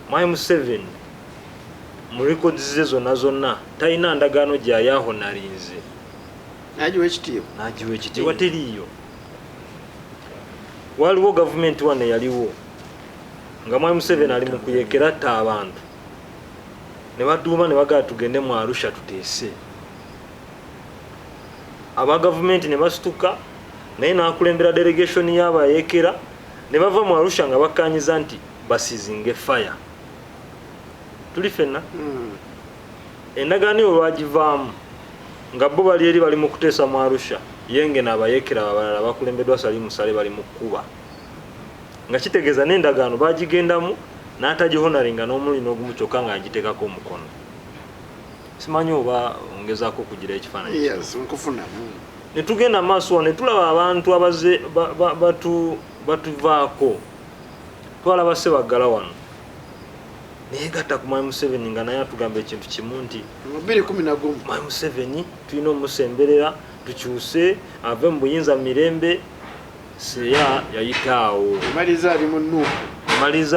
Museveni mu records ze zonna talina ndagaano gyayaho nalinze nagiwa ekitiibwa teriiyo. Waliwo gavumenti wane yaliwo nga Museveni ali mu kuyekera tta abantu ne baduuma ne bagala tugende mu Arusha tuteese. Aba gavumenti ne basituka naye n'akulembera delegation y'abayekera ne bava mu Arusha nga bakkaanyiza nti basizinge fire. Tuli fenna endagaano eyo lwagivaamu nga bo bali eri bali mu kuteesa mu Arusha yenge n'abayekera abalala bakulembeddwa Salimu Sale bali mu kkuba nga kitegeeza n'endagaano bagigendamu n'atagihonaringa n'omuli n'ogumu kyokka ng'agiteekako omukono. Simanyi oba ongezaako okugira ekifaananyi ne tugenda maaso ne tulaba abantu abaze batuvaako twalaba Ssebaggala wano neyegatta ku Museveni nga naye atugamba ekintu kimu nti Museveni tulina omusemberera tukyuse ave mu buyinza mirembe. Seya yayitaawo maliza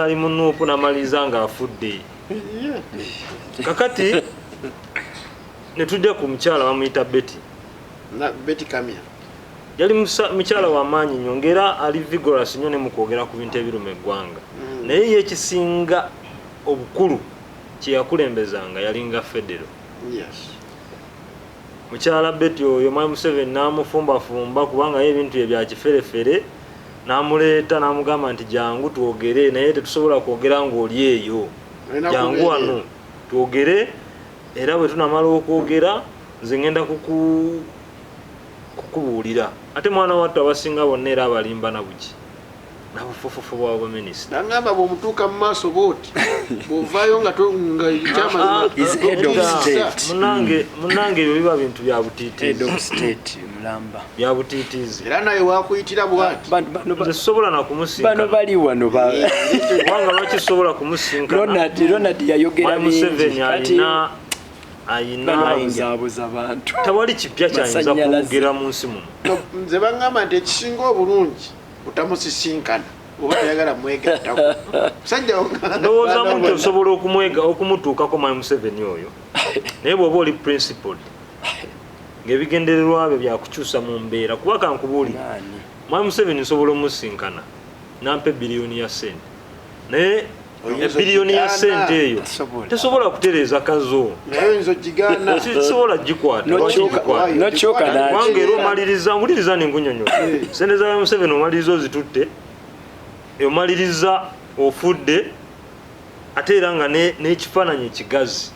ali mu Nuupu n'amaliza ng'afudde. Kakati ne tujja ku mukyala bamuyita Betty Kamya. Yali mukyala w'amaanyi nnyo ng'era ali vigorous nnyo ne mu kwogera ku bintu ebiruma eggwanga. Naye ye ekisinga obukulu kye yakulembezanga yalinga Federo. Mukyala Betty oyo Museveni n'amufumbafumba kubanga ye ebintu ebya kiferefere n'amuleeta n'amugamba nti jangu twogere naye tetusobola kwogera ng'oli eyo. Jangu wano twogere era bwe tunamala okwogera nze ngenda kukubuulira. Ate mwana wattu abasinga bonna era abalimba na buki nabufufufu bwa minisita nangamba bw'omutuuka mu maaso booti bw'ovaayo nga ekyama munange ebyo biba bintu bya butiitiizi era naye wakuyitira bwati nze sobola na kumusinkana bali wano kubanga lwakisobola kumusinkana Museveni ayina abantu tewali kipya kyayinza kwogera mu nsi muno. Nze bangamba nti ekisinga obulungi utamusisinkana oba tayagala mwegattako ndowoozamu nti osobola okumutuukako Museveni oyo naye bw'oba oli principled ng'ebigendererwa byo byakukyusa mu mbeera kuba kankubuulire Museveni nsobola omusinkana nampa biliyoni ya sente naye biliyoni ya sente eyo tesobola kutereeza kazo sisobola gikwata kubanga era omaliriza mpuliriza nengunyonyola sente za Museveni omaliriza ozitutte omaliriza ofudde ate era nga n'ekifaananyi ekigazi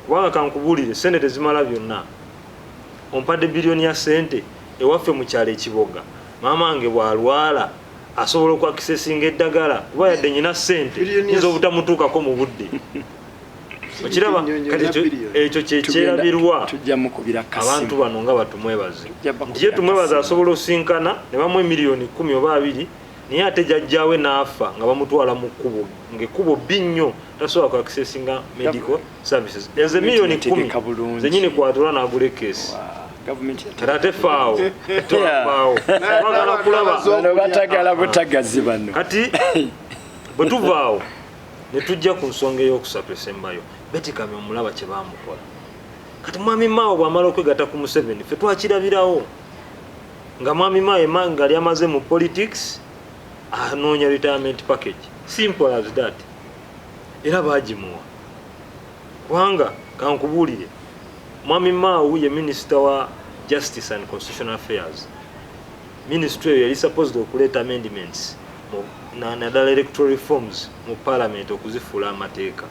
kubanga kankubuulire sente tezimala byonna. Ompadde biliyoni ya sente ewaffe mu kyalo ekiboga maama wange bw'alwala asobola okwakisesinga eddagala kuba yadde nyina sente nyinza obutamutuukako mu budde. Okiraba kati ekyo kyekyerabirwa abantu bano nga batumwebaze nti ye tumwebaze asobola osinkana ne bamu miliyoni 10 oba 2 naye ate jajjaawe n'afa nga bamutwala mu kkubo ng'ekkubo bbi nnyo tasobola kwakisesinga medical services. Ezo miliyoni 10 zenyini kwatula n'agula ekeesi era tefaawo bagala kulaba batagala butagazi bano. Kati bwe tuvaawo ne tujja ku nsonga ey'okusatu esembayo Betty Kamya omulaba kye baamukola. Kati mwami Mao bw'amala okwegatta ku Museveni ffe twakirabirawo nga mwami Mao nga yali amaze mu politics anoonya retirement package simple as that era baagimuwa kubanga kankubuulire mwami Mao ye minister wa Justice and Constitutional Affairs. Ministry eyo yali supposed okuleeta amendments naddala electoral reforms mu parliament okuzifuula amateeka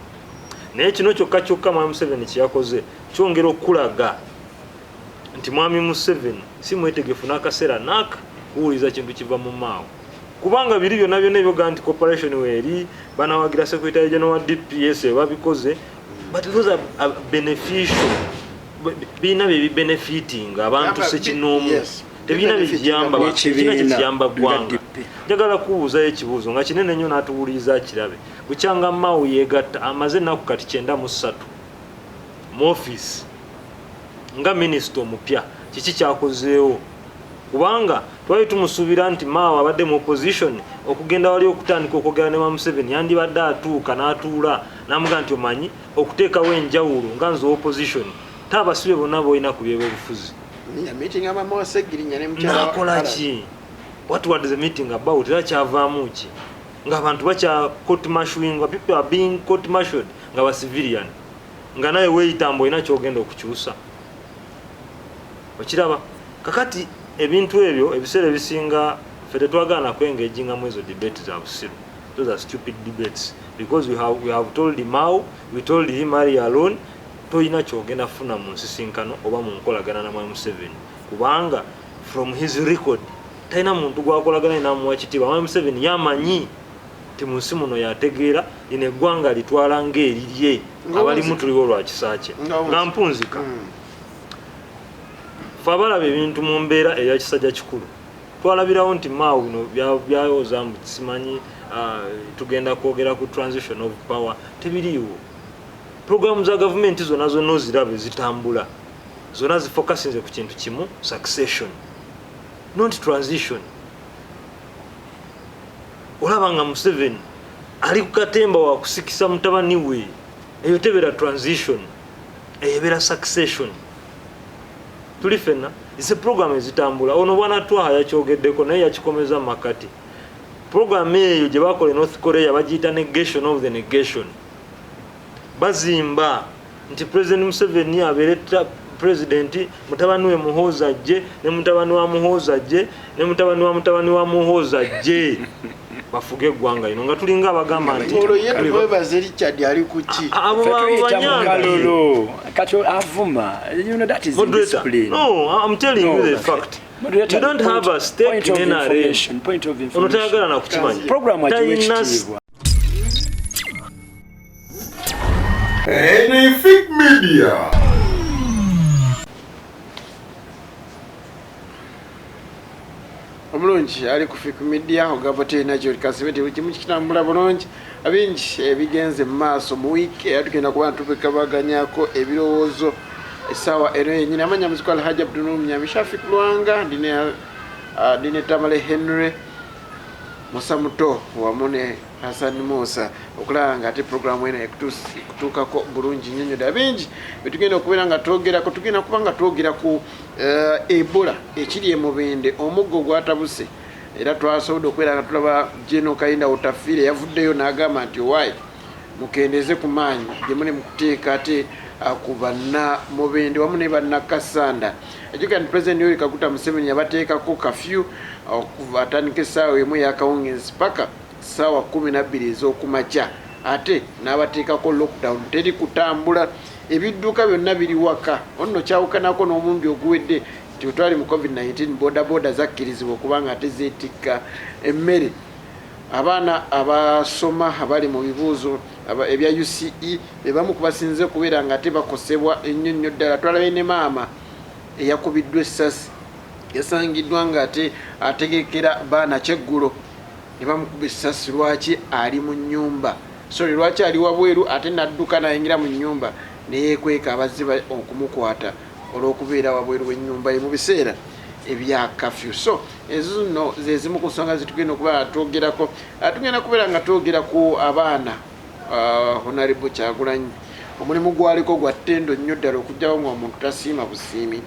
naye kino kyokka Museveni kyeyakoze kyongera okulaga nti mwami Museveni si mwetegefu n'akaseera naaka kuwuliza kintu kiva mu Mao kubanga biri byonna ebyoga nti corporation weeri banawagira secretary general wa DPS babikoze but those are beneficial bina benefiting abantu sekinoomu tebina bijamba kina kijamba gwanga. Njagala kubuuza ekibuuzo nga kinene nnyo n'atuwuliriza kirabe bukyanga Mao yegatta amaze ennaku kati 93 mu office nga minisita omupya kiki kyakozeewo kubanga twali tumusuubira nti Mao abadde mu opposition okugenda wali okutandika okwogera ne Museveni yandibadde atuuka n'atuula n'amuga nti omanyi okuteekawo enjawulo nga nze opposition taabasibe bonna boolina ku by'ebyobufuzi nakola ki? What was the meeting about? Era kyavaamu ki nga abantu bakya court martialing, people are being court martialed nga ba civilian, nga naye weeyitambo olina kyogenda okukyusa. Okiraba kakati ebintu ebyo ebiseera ebisinga ffe tetwagaana kwengeginga mu ezo debate za busiru. Those are stupid debates because we have told Mao, we told him early alone toyina kyogenda funa mu nsisinkano oba mu nkolagana na Museveni kubanga from his record talina muntu gwakolagana namuwa kitiibwa. Museveni yamanyi ti mu nsi muno yategeera ine eggwanga litwala ng'erirye abalimu tuliwo lwa kisa kye nga mpunzika. Ffe abalaba ebintu mu mbeera eya kisajja kikulu twalabirawo nti Mao bino byayoza mbu simanyi tugenda kwogera ku transition of power tebiriiwo. Programu za gavumenti zonna ozirabe zitambula zonna zifokasinze ku kintu kimu, succession not transition. Olaba nga Museveni ali ku katemba wa kusikisa mutabani we, eyo tebera transition, eyo ebeera succession. Tuli fenna ise program ezitambula. Ono bwana Twaha yakyogeddeko naye yakikomeza makati. Program eyo gye bakola North Korea bagiyita negation of the negation. Bazimba nti President Museveni abeere president, mutabani we Muhoozi ajje ne mutabani wa Muhoozi ajje ne mutabani wa Muhoozi ajje bafuge eggwanga lino nga tulinga abagamba nti olwo ye twebaze Richard ali ku ki abo banyagalolo kati avuma. You know that is indiscipline. No, I'm telling you the fact. You don't have a stake in narration. Point of information. Onotayagala na kukimanyi. Program ajiwekitiibwa. Enefik Media. omulungi ali ku Fik Media ogamba tena kyo kasibete kimu kitambula bulungi abingi ebigenze mu maaso mu week tugenda kuba tubikabaganyako ebirowoozo essaawa eno yennyini. Amanya muziko Alhaji Abdul Mnyami Shafiq Lwanga dine Tamale Henry Musamuto wamu ne Hassan Musa okulaba nga ate programu eno ekutuukako bulungi nnyo ddala. Bingi betugenda okubeera nga twogerako, tugenda kuba nga twogera ku Ebola ekiri e Mubende, omuggo gwatabuse era twasobodde okubeera nga tulaba General Kayinda Utafiire yavuddeyo n'agamba nti owaayi mukendeze ku maanyi gye muli mu kuteeka ate ku banna Mubende wamu ne banna Kasanda. Ekiga nti President Yoweri Kaguta Museveni yabateekako kafyu atandika essaawa emu eyakawungeezi paka ssaawa 12 ez'okumakya ate n'abateekako lockdown, teri kutambula, ebidduka byonna biri waka. Onno kyawukanako n'omulundi oguwedde nti bwe twali mu COVID-19 bodaboda zakkirizibwa okubanga ate zeetikka emmere. Abaana abasoma abali mu bibuuzo ebya UCE be bamu kubasinze okubeera nga ate bakosebwa ennyo nnyo ddala. Twalabe ne maama eyakubiddwa essasi yasangiddwa nga ate ategekera baana kyeggulo ne bamukuba essasi. Lwaki? Ali mu nnyumba, sorry, lwaki ali wabweru ate nadduka nayingira mu nnyumba neyekweka abaziba okumukwata olw'okubeera wabweru w'ennyumba ye mu biseera ebya kafyu. So ezo zino ze zimu ku nsonga zitugenda okuba twogerako. Tugenda kubeera nga twogera ku abaana Honorable Kyagulanyi. Omulimu gwaliko gwa ttendo nnyo ddala okugyawo ng'omuntu tasiima busiimi.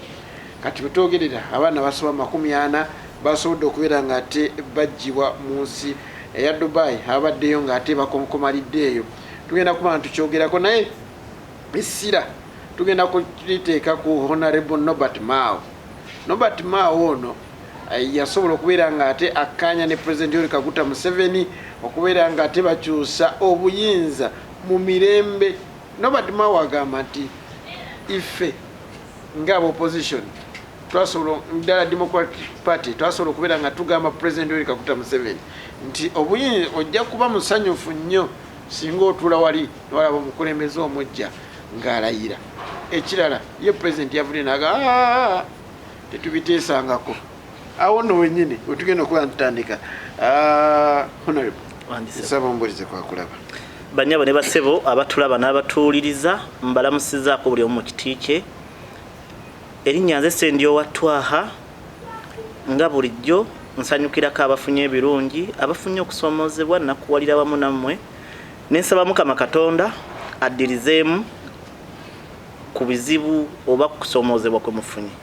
Kati betwogerera abaana basoba 40 basobodde okubeera nga ate baggyibwa mu nsi eya Dubai, abaddeyo nga ate bakonkomaliddeeyo. Tugenda kuba tukyogerako naye essira tugenda kuliteeka ku Honorable Norbert Mao. Norbert Mao ono yasobola okubeera nga ate akkaanya ne President Yoweri Kaguta Museveni okubeera nga ate bakyusa obuyinza mu mirembe. Norbert Mao agamba nti ife ng'aba opposition twasobola ddala Democratic Party twasobola okubeera nga tugamba President Yoweri Kaguta Museveni nti obuyinza ojja kuba musanyufu nnyo singa otuula wali newalaba omukulembeze omujja ng'alayira. Ekirala ye President yavudde n'agamba tetubiteesangako. Awo nno wennyini wetugenda okuba ntutandika. Honorable nsaba ombulize kwakulaba. Banyabo ne basebo abatulaba n'abatuuliriza mbalamusizaako buli omu mu kiti kye. Erinnya nze Sendyo wa Twaha nga bulijjo nsanyukirako abafunye ebirungi abafunye okusoomozebwa nakuwalira wamu nammwe nensaba Mukama Katonda addirizeemu ku bizibu oba kusoomozebwa kwe mufunye.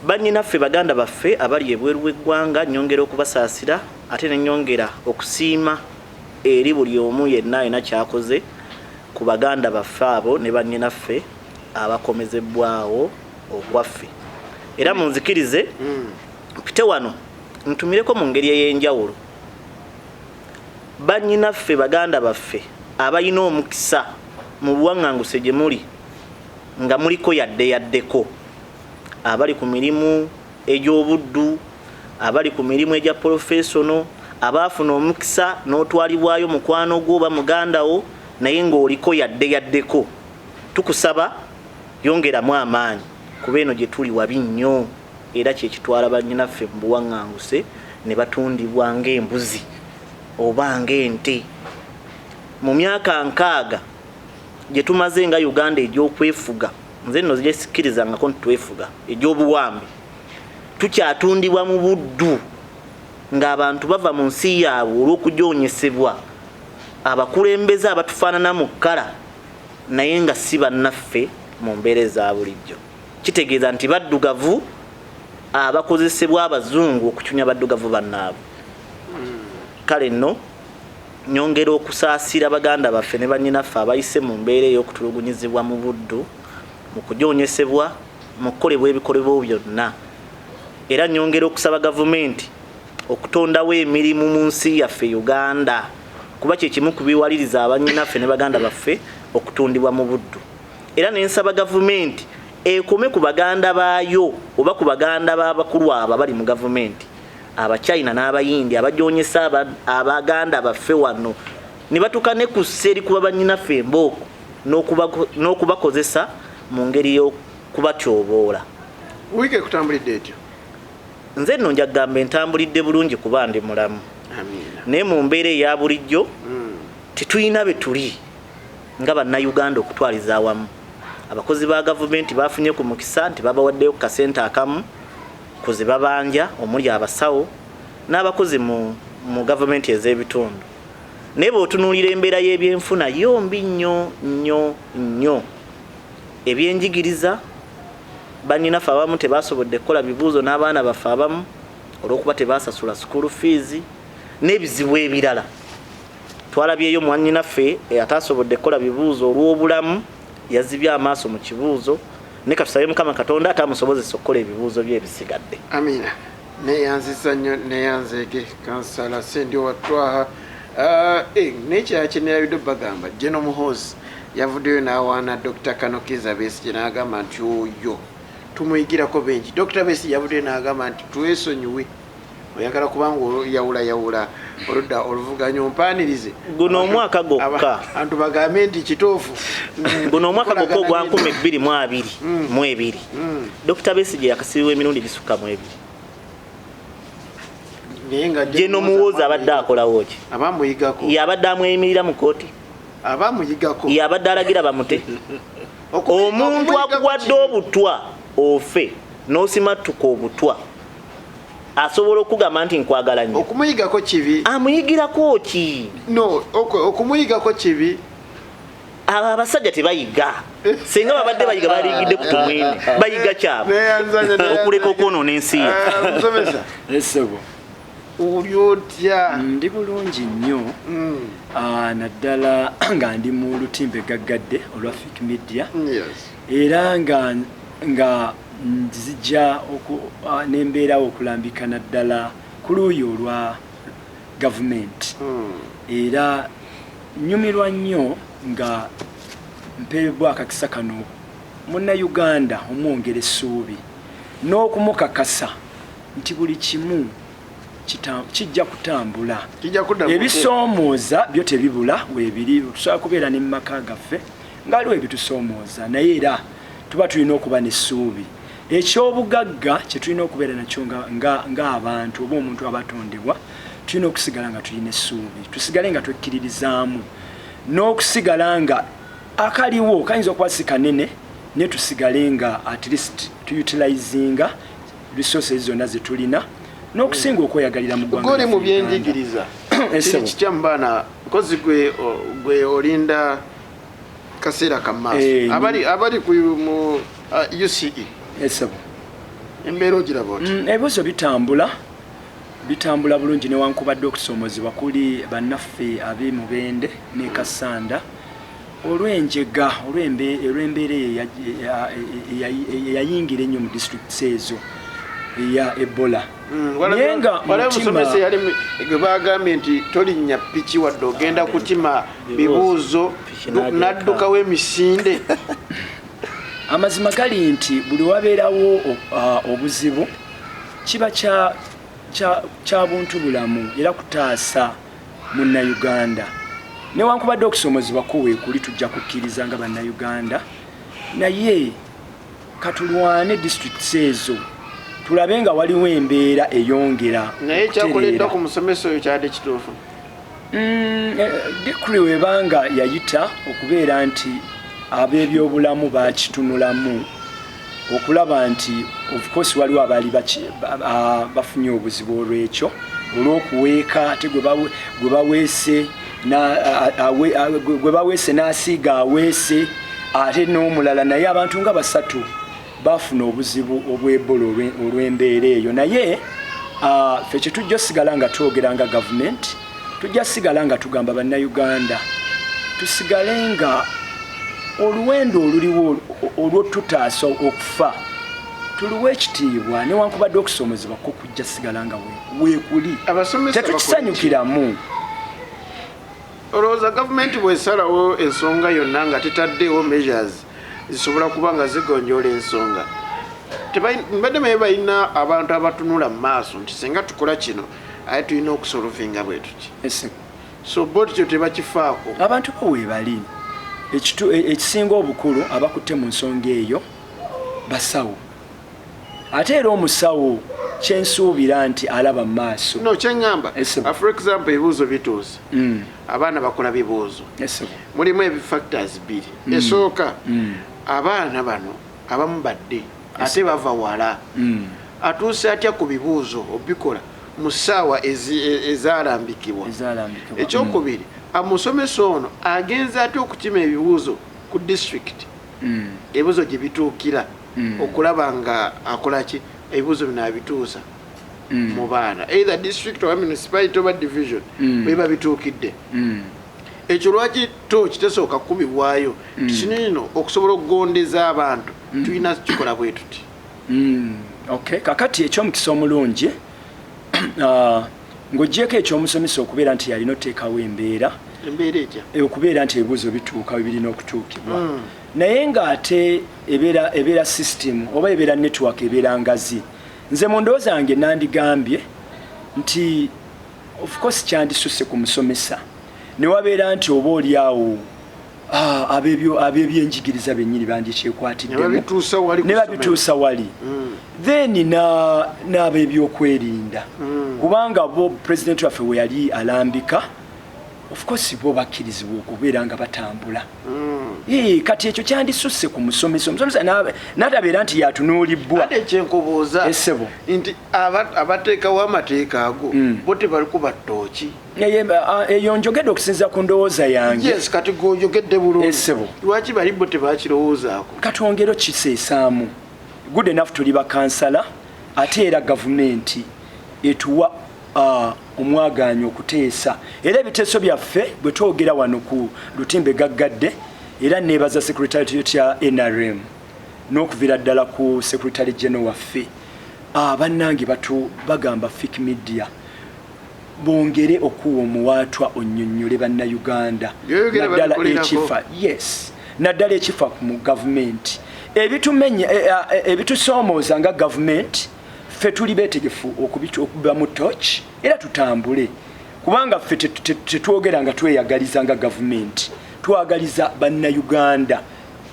Bannyinaffe baganda baffe abali ebweru w'eggwanga nyongera okubasaasira ate ne nyongera okusiima eri buli omu yenna alina kyakoze ku baganda baffe abo ne bannyinaffe abakomezebwawo ogwaffe. Era munzikirize mpite wano ntumireko mu ngeri ey'enjawulo bannyinaffe baganda baffe abalina omukisa mu buwaŋŋanguse gye muli nga muliko yaddeko abali ku mirimu egy'obuddu abali ku mirimu egya professional abaafuna omukisa n'otwalibwayo mukwano gwo oba mugandawo naye ng'oliko yaddeko tukusaba yongeramu amaanyi kuba eno gye tuli wabi nnyo era kye kitwala bannyinaffe mu buwaŋŋanguse ne batundibwa ng'embuzi oba ng'ente. Mu myaka 6 gye tumaze nga Uganda egy'okwefuga nze nno gyesikkirizangako nti twefuga egy'obuwambe tukyatundibwa mu buddu ng'abantu bava mu nsi yaabwe olw'okujoonyesebwa abakulembeze abatufaanana mu kkala naye nga si bannaffe mu mbeera eza bulijjo. Kitegeeza nti baddugavu abakozesebwa abazungu okucunya baddugavu bannaabwe. Kale nno nyongera okusaasira baganda baffe ne bannyinaffe abayise mu mbeera ey'okutulugunyizibwa mu buddu mu kujoonyesebwa mu kukolebwa ebikolebwa byonna. Era nyongera okusaba gavumenti okutondawo emirimu mu nsi yaffe Uganda kuba kye kimu ku biwaliriza abannyinaffe ne baganda baffe okutundibwa mu buddu. Era nensaba gavumenti ekome ku baganda baayo oba ku baganda b'abakulu abo bali mu gavumenti Abachina n'abayindi abajoonyesa abaganda baffe wano ne batuka ne ku sseri kuba bannyinaffe embooko n'okubakozesa mu ngeri y'okubatyoboola. Wiike kutambulidde etyo? Nze nno njagamba entambulidde bulungi kuba ndi mulamu. Naye mu mbeera eya bulijjo tetulina be tuli nga bannayuganda okutwaliza awamu. Abakozi ba gavumenti bafunye ku mukisa nti babawaddeyo ku kasente akamu kuze babanja omuli abasawo n'abakozi mu gavumenti ez'ebitundu. Naye bw'otunuulira embeera y'ebyenfuna yombi nnyo. Ebyenjigiriza bannyinaffe abamu tebasobodde kukola bibuuzo n'abaana baffe abamu olw'okuba tebaasasula school fees n'ebizibu ebirala. Twalabyeyo mwannyinaffe ataasobodde kukola bibuuzo olw'obulamu yazibye amaaso mu kibuuzo ne katusabe Mukama Katonda atamusobozesa okukola ebibuuzo bye ebisigadde. Amina. Neyanziza nnyo neyanzeege kansala sendi watwaha nekyakinayabidde bagamba Jeno Muhoozi yavuddeyo n'awaana Dr. Kanokiza Besigye n'agamba nti oyo tumuyigirako bengi. Dr. Besigye yavuddeyo n'agamba nti twesonyiwe oyagala kubanga yawula oludda oluvuganya ompanirize guno omwaka gwokka antu bagambe nti kituufu guno omwaka gwokka ogwa 2022 Dr. Besigye yakasibibwa emirundi gisukka mu 2. Jeno Muhoozi abadde akolawo ki? Abamuyigako yabadde amweyimirira mu kooti abamuyigako yabadde alagira bamute omuntu akuwadde obutwa ofe n'osimattuka obutwa asobola okugamba nti nkwagala nnyo. Okumuyigako kibi. Amuyigirako ki? No, okumuyigako kibi. Abasajja tebayiga. Singa babadde bayiga baligidde ku tumwine. Bayiga kyabo. Okuleka okwonoona ensi. Musomesa. Esebo. Oli otya? Ndi bulungi nnyo. Naddala nga ndi mu lutimbe gaggadde olwa Fik Media. Yes. Era nga nzija nembeera okulambika naddala ku luuyi olwa gavumenti. Era nyumirwa nnyo nga mpeebwa akakisa kano munnayuganda omwongera essuubi n'okumukakasa nti buli kimu kijja kutambula. Ebisoomooza byo tebibula weebiri tusobola kubeera ne mu maka gaffe ngaliwo ebitusoomooza naye era tuba tulina okuba n'essuubi. Ekyobugagga kye tulina okubeera nakyo ng'abantu oba omuntu abatondebwa tulina okusigala nga tulina essuubi, tusigale nga twekkiririzaamu n'okusigala nga akaliwo kayinza okuba si kanene naye tusigale nga at least tuyutilizinga resources zonna ze tulina n'okusinga okweyagalira mu ggwanga goli mu byenjigiriza kikyambana because gwe olinda kaseera kamaaso abali ku mu UCE embeera ogiraba oti ebibuuzo bitambula bulungi newankubadde okusoomozebwa kuli bannaffe ab'emubende ne kasanda olw'enjega olw'embeera eyayingira ennyo mu disitulikiti ezo eya ebola naye nga musomesa yali gwe bagambye nti tolinnya piki wadde ogenda kutima bibuuzo n'addukawo emisinde amazima gali nti buli wabeerawo obuzibu kiba kya buntu bulamu era kutaasa munnayuganda newankubadde okusoomozebwa kuweekuli tujja kukkiriza nga bannayuganda naye katulwane disitulikiti ezo tulabe nga waliwo embeera eyongera naye kyakoleddwa ku musomesa oyo kyadde kituufu dikuli webanga yayita okubeera nti ab'ebyobulamu bakitunulamu okulaba nti of course waliwo abaali bafunye obuzibu olwekyo olw'okuweeka ate gwe baweese n'asiiga aweese ate n'omulala naye abantu nga 3 bafuna obuzibu obw'ebola olw'embeera eyo naye ffe kye tujja osigala nga twogera nga gavumenti tujja sigala nga tugamba bannayuganda tusigale nga oluwendo oluliwo olw'otutaasa okufa tuliwo ekitiibwa newankubadde okusoomozebwa ko kujja sigala nga weekuli tetukisanyukiramu olowooza gavumenti bw'esalawo ensonga yonna nga tetaddeewo measures zisobola kuba nga zigonjoola ensonga mbadde naye balina abantu abatunula mu maaso nti singa tukola kino aye tulina okusolovinga bwe tuti so bo tikyo tebakifaako abantu bo weebali ekisinga obukulu abakutte mu nsonga eyo basawo ate era omusawo kyensuubira nti alaba mu maaso no kyeŋŋamba for example ebibuuzo bituuza abaana bakola bibuuzo mulimu ebifactors 2 esooka abaana bano abamu badde ate bava wala atuuse atya ku bibuuzo obikola mu ssaawa ezaalambikibwa ekyokubiri amusomesa ono agenza ate okukima ebibuuzo ku district ebibuuzo gye bituukira okulaba nga akolaki ebibuuzo bino abituusa mu baana either district or municipality oba division bweba bituukidde ekyo lwaki to kitasooka kukubibwayo kinino okusobola okugondeza abantu tulina kikola bwe tuti kakati ekyomukisa omulungi ng'oggyeko ekyomusomesa okubeera nti yalina oteekawo embeera okubeera nti ebibuuzo bituuka we birina okutuukibwa naye ng'ate ebeera system oba ebeera network ebeera ngazi nze mu ndowooza yange nandigambye nti of course kyandisusse ku musomesa ne wabeera nti oba oliawo ab'ebyenjigiriza bennyini bandikyekwatiddemu ne babituusa wali then n'ab'ebyokwerinda kubanga bo president waffe we yali alambika of course bo bakkirizibwa okubeera nga batambula kati ekyo kyandisusse ku musomesa n'atabeera nti yatunuulibbwa ate ekyenkubuuza nti abateekawo amateeka ago bo tebalikuba ttooki eyo njogedde okusinza ku ndowooza yange yes kati gojogedde bulungi lwaki bali bo tebakirowoozaako katwongero kiseesaamu good enough tuli bakansala ate era gavumenti etuwa omwaganyo okuteesa era ebiteeso byaffe bwe twogera wano ku lutimbe gaggadde era neebaza secretariat ya NRM n'okuvira ddala ku secretary general waffe bannange bagamba fake media bongere okuwa omuwaatwa onnyonnyole bannayuganda naddala ekifa naddala ekifa mu gavumenti ebitusoomooza nga gavumenti ffe tuli beetegefu okuba mu toch era tutambule kubanga ffe tetwogera nga tweyagaliza nga gavumenti twagaliza bannayuganda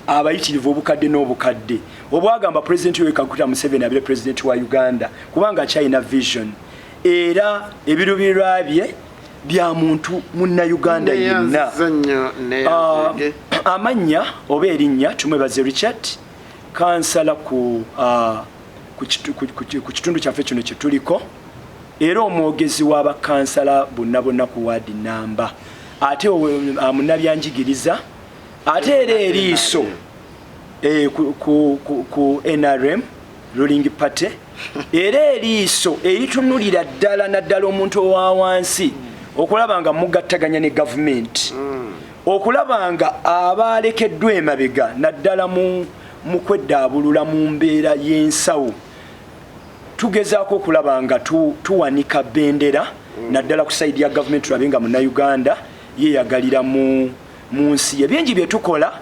abayitirivu obukadde n'obukadde obwagamba pulezidenti Yoweri Kaguta Museveni abeere pulezidenti wa Uganda kubanga akyalina vision era ebiruubirirwa bye bya muntu munnayuganda yenna amannya oba erinnya tumwebaze Richard kansala ku ku kitundu kyaffe kino kye tuliko era omwogezi w'abakansala bonna ku waadi namba ate munnabyanjigiriza ate era eriiso ku NRM ruling party era eriiso eritunulira ddala naddala omuntu owa wansi okulaba nga mugattaganya ne gavumenti okulaba nga abalekeddwa emabega naddala mu kweddaabulula mu mbeera y'ensawo tugezaako okulaba nga tuwanika bendera naddala ku saidi ya gavumenti tulabe nga munnayuganda yeeyagalira mu nsi ebingi bye tukola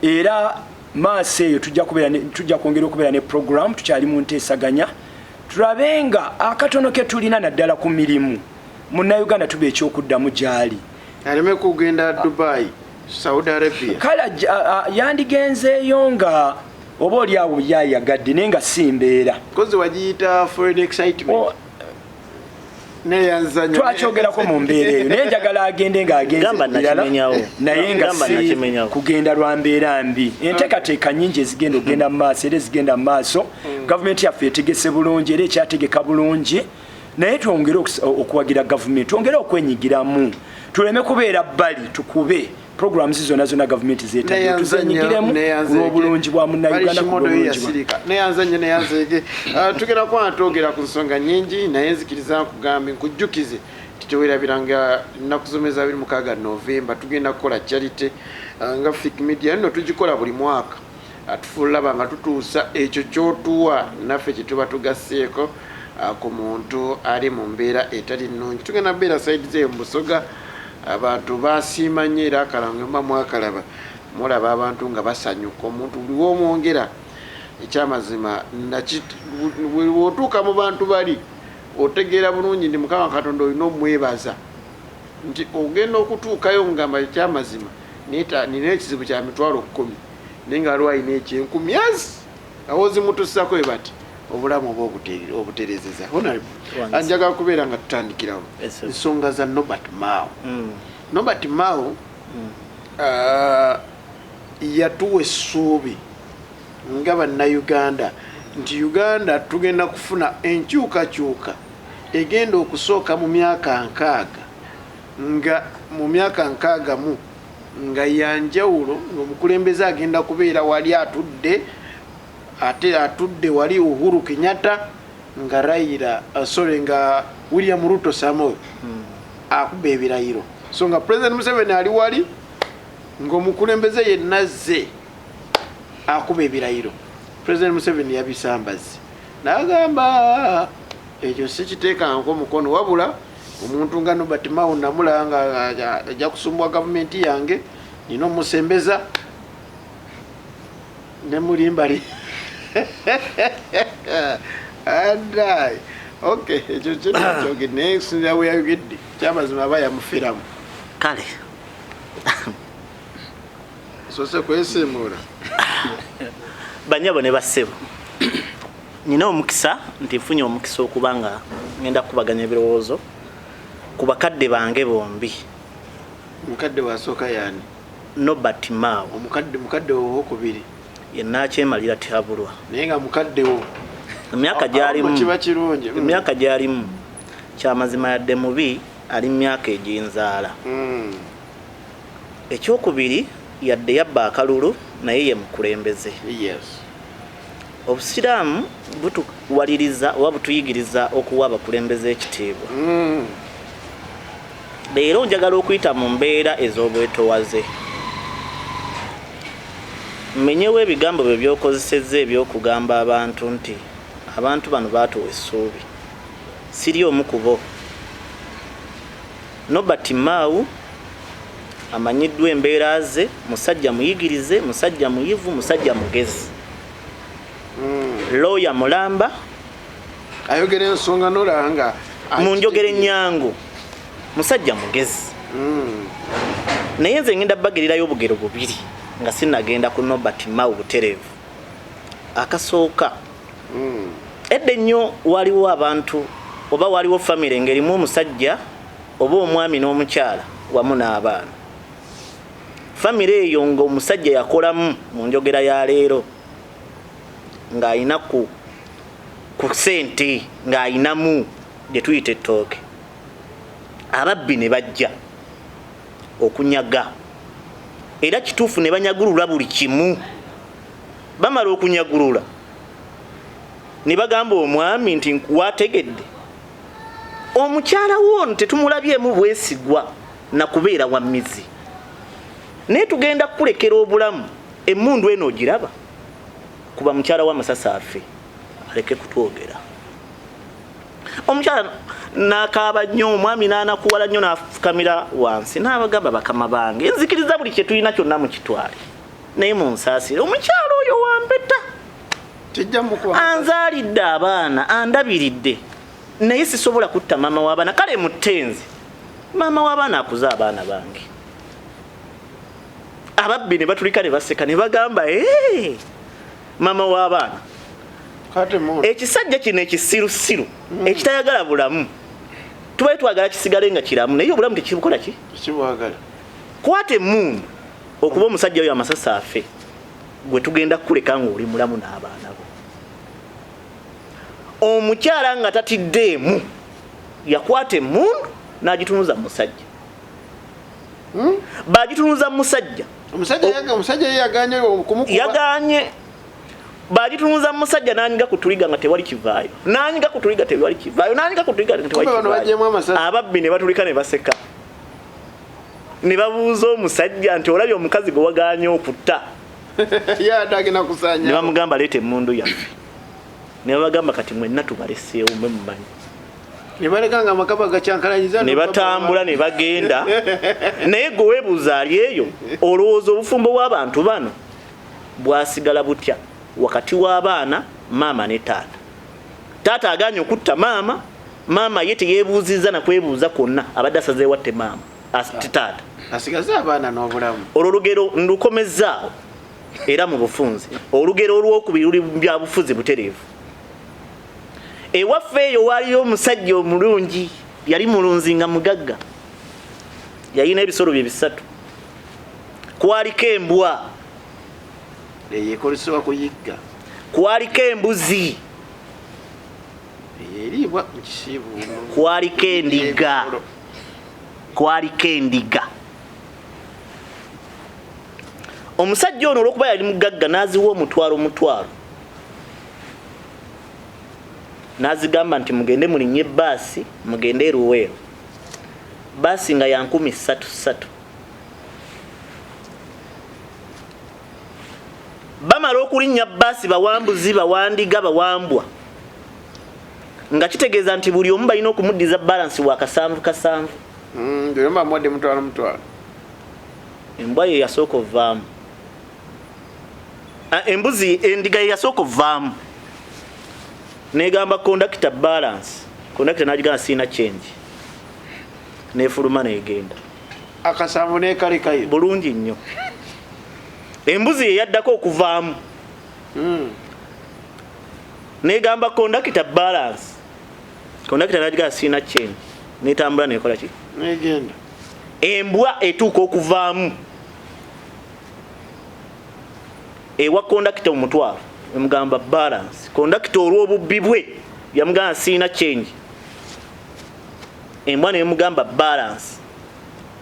era maaso eyo tujja kwongera okubeera ne program tukyali mu nteesaganya tulabe nga akatono ke tulina naddala ku mirimu munnayuganda tuba ekyokuddamu gyali aleme kugenda Dubai Saudi Arabia kala yandigenzeeyo nga oba oli awo yayagadde naye nga simbeera kozi wagiyita foreign excitement twakyogerako mu mbeera eyo naye njagala agende ng'agenzeirala naye nga si kugenda lwa mbeera mbi enteekateeka nnyingi ezigenda okugenda mu maaso era ezigenda mu maaso gavumenti yaffe etegese bulungi era ekyategeka bulungi naye twongere okuwagira gavumenti twongere okwenyigiramu tuleme kubeera bbali tukube programs zonna gavumenti zeetaaga tuzenyigiremu kulw'obulungi bwa munnayuganda neyanzanye tugenda kuba twogera ku nsonga nnyingi naye nzikiriza nkugambe nkujjukize titewerabiranga nnaku zomwe za 26 Novemba tugenda kukola charity nga Fik Media nno tugikola buli mwaka atufuulaba nga tutuusa ekyo kyotuwa naffe kye tuba tugasseeko ku muntu ali mu mbeera etali nnungi tugenda beera saidi ze mu Busoga abantu basiima nnyo era akalango mba mwakalaba mulaba abantu nga basanyuka omuntu buli womwongera ekyamazima bw'otuuka mu bantu bali otegeera bulungi ndi Mukama Katonda olina omwebaza nti ogenda okutuukayo ngamba ekyamazima nina ekizibu kya mitwalo 10 naye nga waliwo alina ekyenkumi awozimutussako we bati obulamu oba obuterezeza anjagala kubeera nga tutandikirawo ensonga za Nobert Mao Nobert Mao yatuwa essuubi nga bannayuganda nti Uganda tugenda kufuna enkyukakyuka egenda okusooka mu myaka 6 nga mu myaka 6 mu nga yanjawulo ng'omukulembeze agenda kubeera wali atudde ate atudde wali Uhuru Kenyatta nga Raila nga William Ruto Samoei akuba ebirayiro so nga President Museveni ali wali ng'omukulembeze yenazze akuba ebirayiro President Museveni yabisambaze n'agamba ekyo sikiteekanga omukono wabula omuntu nga Nobert Mao namulaba nga ajja kusumbwa gavumenti yange nina omusembeza ne mulimbali andai okay ekyo kyoge next we yagidde kyamazima aba yamufiramu kale sose kwesimura banyabo ne basebo nina omukisa nti nfunye omukisa okubanga ngenda kubaganya ebirowoozo ku bakadde bange bombi mukadde wasooka yani Nobert Mao mukadde wo kubiri yenna akyemalira tyabulwa naye nga mukadde wo emyaka gyalimu kiba kirungi emyaka gyalimu kyamazima yadde mubi ali myaka egy'enzaala ekyokubiri yadde yabba akalulu naye ye mukulembeze obusiraamu butuwaliriza oba butuyigiriza okuwa abakulembeze ekitiibwa leero njagala okuyita mu mbeera ez'obwetowaze mmenyewo ebigambo bye byokozesezza ebyokugamba abantu nti abantu bano baatuwa essuubi siri omu ku bo Nobert Mao amanyiddwa embeera ze musajja muyigirize musajja muyivu musajja mugezi lawyer mulamba ayogera ensonga nolanga mu njogera ennyangu musajja mugezi naye nze ngenda bagirirayo obugero bubiri nga sinagenda ku Nobert Mao butereevu akasooka edda ennyo waliwo abantu oba waliwo famire ng'erimu omusajja oba omwami n'omukyala wamu n'abaana famire eyo ng'omusajja yakolamu mu njogera ya leero ng'alina ku ku ssente ng'ayinamu gye tuyita ettooke. Ababbi ne bajja okunyaga, era kituufu ne banyagulula buli kimu. Bamala okunyagulula ne bagamba omwami nti nkuwategedde, omukyala w'ono tetumulabyemu bwesigwa na kubeera wa mizi, naye tugenda kukulekera obulamu, emmundu eno ogiraba, kuba mukyala w'amasasa afe, aleke kutwogera. Omukyala n'akaaba nnyo, omwami n'anakuwala nnyo, n'afukamira wansi n'abagamba, bakama bange, nzikiriza buli kye tulina kyonna mu kitwale, naye munsaasire, omukyala oyo wampeta, anzaalidde abaana, andabiridde, naye sisobola kutta maama w'abaana, kale muttenzi, maama w'abaana akuza abaana bange. Ababbi ne batulika ne baseka ne bagamba, maama w'abaana, ekisajja kino ekisirusiru ekitayagala bulamu, tubaye twagala kisigale nga kiramu, naye obulamu tekibukola ki? Kwata emmundu okuba omusajja oyo amasasa afe, gwe tugenda kukuleka ng'oli mulamu n'abaana bo. Omukyala nga tatiddeemu yakwata emmundu n'agitunuza mu musajja. Bagitunuza mu musajja, omusajja yaganye okumukuba, yaganye. Bagitunuza mu musajja n'anyiga ku tuliga nga tewali kivaayo, n'anyiga ku tuliga tewali kivaayo, n'anyiga ku tuliga tewali kivaayo. Ababbi ne batulika ne baseka, ne babuuza omusajja nti olabye omukazi gwe waganye okutta? Ne bamugamba leeta emmundu yaffe. Ne babagamba kati mwenna tubaleseewo mwe mumanyi. Ne batambula ne bagenda. Naye gwe weebuuza ali eyo, olowooza obufumbo bw'abantu bano bwasigala butya wakati w'abaana maama ne taata? Taata aganye okutta maama, maama ye teyeebuuzizza na kwebuuza kwonna, abadde asazeewatte maama ate taata asigaze abaana n'obulamu. Olwo olugero ndukomezzaawo era mu bufunze. Olugero olwokubiri luli bya bufuzi butereevu. Ewaffe eyo waaliyo omusajja omulungi, yali mulunzi nga mugagga, yalina ebisolo bye bisatu. Kwaliko embwa eyekozesebwa kuyigga, kwaliko embuzi, eribwa mu kisiibu, kwaliko endiga, kwaliko endiga. Omusajja ono olw'okuba yali mugagga n'aziwa omutwalo, n'azigamba nti mugende mulinye ebbaasi, mugende eruweero. Baasi nga ya 3,300. Bamala okulinnya baasi, bawambuzi, bawandiga, bawambwa, nga kitegeeza nti buli omu balina okumuddiza balansi wa kasanvu. Embwa ye yasooka ovaamu, embuzi, endiga ye yasooka ovaamu. Negamba kondakita balance, kondakita n'agigamba siina change, nefuluma negenda. Akasanvu nekalekayo bulungi nnyo. Embuzi ye yaddako okuvaamu, negamba kondakita balance, kondakita n'agigamba siina change, netambula nekola ki? negenda. Embwa etuuka okuvaamu ewa kondakita omutwalo, emugamba balance. Kondakita olw'obubbi bwe yamugamba siina change, embwa nemugamba balance.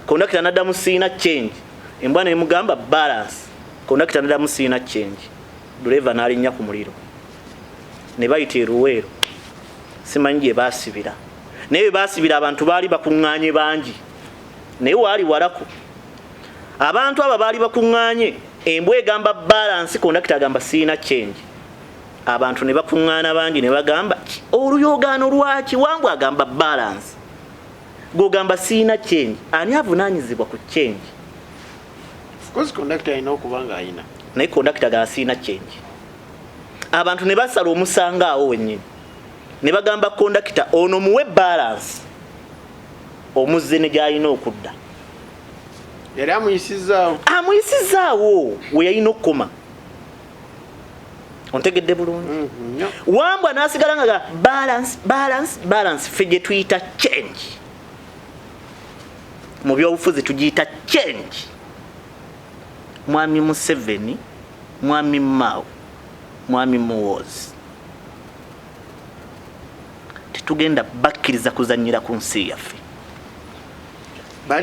Kondakita n'addamu siina change, embwa nemugamba balance. Kondakita n'addamu siina change. Dureva n'alinnya ku muliro, ne bayita eruweero. Simanyi gye baasibira, naye bwe baasibira abantu baali bakuŋŋaanye bangi, naye waali walako. Abantu abo baali bakuŋŋaanye, embwa egamba balance, kondakita agamba siina change. Abantu ne bakuŋŋaana bangi ne bagamba oluyogaano lwaki? Wambwa agamba balance, gogamba siina change. Ani avunaanyizibwa ku change? Kondakita alina okuba nga alina, naye kondakita agamba siina change. Abantu ne basala omusanga awo wennyini, ne bagamba kondakita ono muwe balance, omuzze ne gy'alina okudda. Yali amuyisizaawo we yalina okukoma. Ontegedde bulungi? Wambwa n'asigala nga balance, ffe gye tuyita change. Mu byobufuzi tugiyita change. Mwami Museveni, Mwami Mao, Mwami Muwoozi. tetugenda bakkiriza kuzanyira ku nsi yaffe.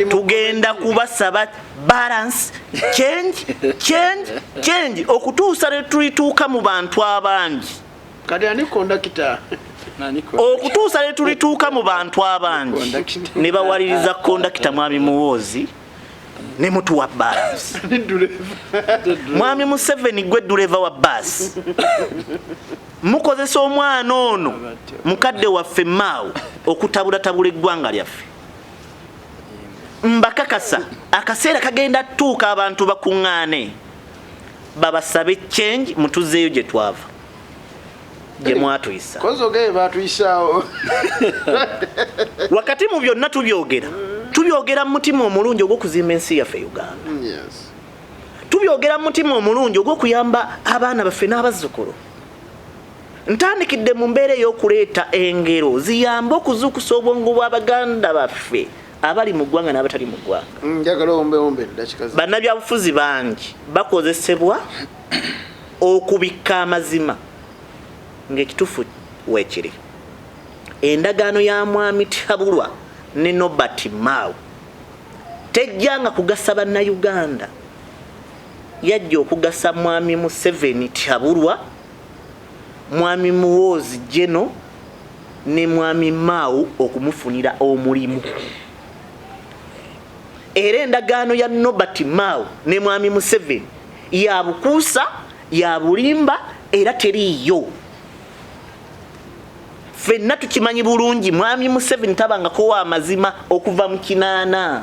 Tugenda kubasaba balance, change okutuusa ne tulituuka mu bantu abangi. Kati ani kondakita? Okutuusa ne tulituuka mu bantu abangi ne bawaliriza kondakita Mwami Muwoozi ne mutuwa balance. Mwami Museveni gwe dureva wa basi. Mukozesa omwana ono mukadde waffe Mao okutabula eggwanga lyaffe. Mbakakasa akaseera kagenda tuuka abantu bakuŋŋaane babasabe change mutuzeeyo gye twava gye mwatuyisa. Kozoge batuyisaawo. Wakati mu byonna tubyogera mu mutima omulungi ogw'okuzimba ensi yaffe Uganda. Yes. Tubyogera mu mutima omulungi ogw'okuyamba abaana baffe n'abazzukulu. Ntandikidde mu mbeera ey'okuleeta engero ziyamba okuzuukusa obwongo bw'Abaganda baffe abali mu ggwanga n'abatali mu ggwanga. Njagala ombe ndakikaze. Bannabyabufuzi bangi bakozesebwa okubikka amazima ng'ekituufu weekiri. Endagaano ya Mwami Tabulwa ne Nobert Mao tejjanga kugasa bannayuganda, yajja okugasa Mwami Museveni Tabulwa, Mwami Muwoozi Jeno ne Mwami Mao okumufunira omulimu. Era endagaano ya Nobert Mao ne Mwami Museveni ya bukuusa, ya bulimba era teriiyo. Ffenna tukimanyi bulungi Mwami Museveni tabangako w'amazima okuva mu 8.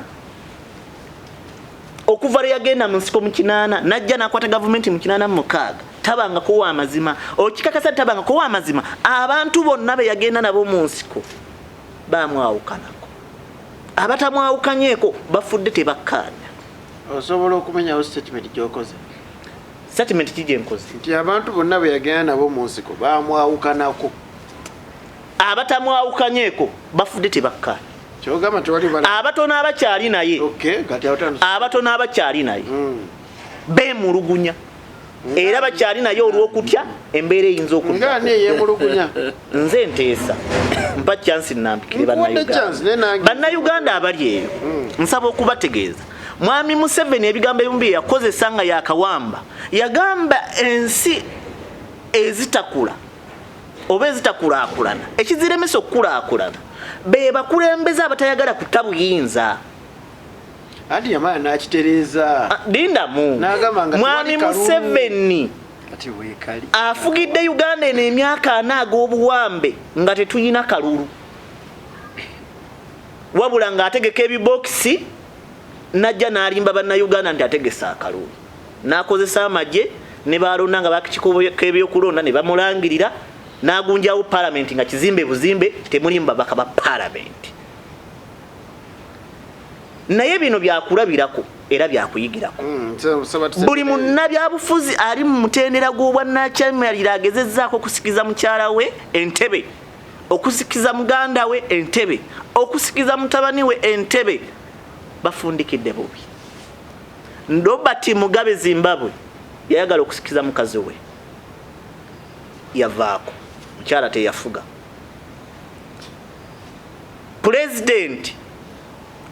Okuva lwe yagenda mu nsiko mu 8 najja n'akwata gavumenti mu 86 tabangako w'amazima. Okikakasa tabangako w'amazima abantu bonna be yagenda nabo mu nsiko baamwawukanako. Abatamwawukanyeeko bafudde tebakkaanya. Osobola okumenyawo statement gy'okoze? Statement ki gye nkoze? Nti abantu bonna be yagenda nabo mu nsiko baamwawukanako. Abatamwawukanyeeko bafudde tebakkaanya. Kyogamba tewali bala. Abatono abakyali naye. Okay, kati awatano. Abatono abakyali naye. Beemulugunya. Era bakyali naye olw'okutya embeera eyinza okudda. Ngani yeemulugunya? Nze nteesa. Mpa chance nampikire bannayuganda. Bannayuganda abali eyo. Nsaba okubategeeza. Mwami Museveni ebigambo ebimu bye yakozesa nga yakawamba. Yagamba ensi ezitakula oba ezitakulaakulana. Ekiziremesa okukulaakulana be bakulembeze abatayagala kutabuyinza. Andi yamala n'akitereeza. Lindamu. Mwami Museveni afugidde Uganda eno emyaka 4 ag'obuwambe nga tetuyina kalulu. Wabula ng'ategeka ebibokisi najja n'alimba bannayuganda nti ategesa akalulu. N'akozesa amagye ne balonda nga bakikiko k'ebyokulonda ne bamulangirira n'agunjawo palamenti nga kizimbe buzimbe temulimba babaka ba palamenti. Naye bino byakulabirako era byakuyigirako. Buli munnabyabufuzi ali mu mutendera gw'obwannakyamalira agezezzaako okusikiza mukyala we Entebbe, okusikiza muganda we Entebbe, okusikiza mutabani we Entebbe bafundikidde bubi. Robert Mugabe Zimbabwe yayagala okusikiza mukazi we, yavaako, mukyala teyafuga. President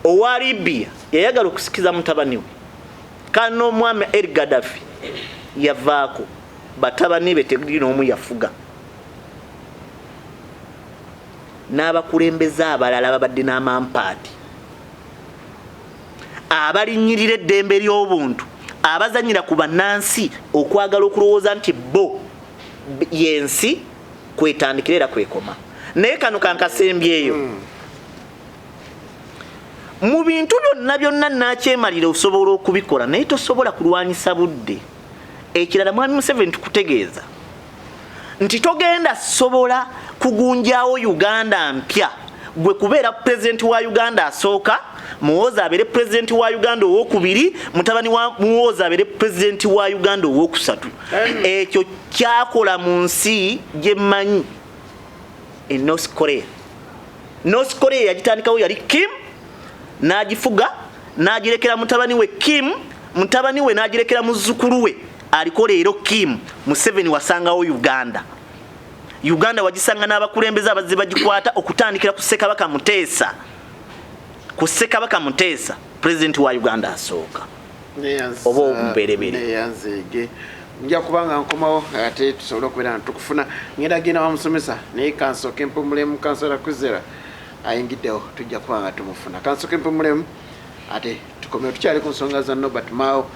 owa Libya yayagala okusikiza mutabani we, kano Mwami El Gaddafi yavaako, batabani be teguli n'omu yafuga. N'abakulembeze abalala babadde n'amampaati abalinyirira eddembe ly'obuntu, abazanyira ku bannansi okwagala okulowooza nti bo yensi kwetandikira era kwekoma. Naye kano kankasembyeyo. Mu bintu byonna nakyemalira osobola okubikola naye tosobola kulwanyisa budde. Ekirala Mwami Museveni tukutegeeza nti togenda sobola kugunjaawo Uganda mpya gwe kubeera pulezidenti wa Uganda asooka, Muwoozi abeere pulezidenti wa Uganda owokubiri, mutabani wa Muwoozi abeere pulezidenti wa Uganda owokusatu. Ekyo kyakola mu nsi gye mmanyi e North Korea. North Korea yagitandikawo yali Kim, n'agifuga n'agirekera mutabani we Kim, mutabani we n'agirekera muzzukulu we aliko leero Kim. Museveni wasangawo Uganda. Uganda wagisanga n'abakulembeze abazze bagikwata okutandikira ku Ssekabaka Muteesa. Ku Ssekabaka Muteesa, president wa Uganda asooka. Oba omuberebere. Neyanzege. Nja kubanga nkomawo ate tusobola okubeera tukufuna ngenda genda wamusomesa naye Kansoke Mpumulemu Kansala Kuzera ayingiddewo tujja kubanga tumufuna. Kansoke Mpumulemu ate tukomeye tukyali ku nsonga za Robert Mao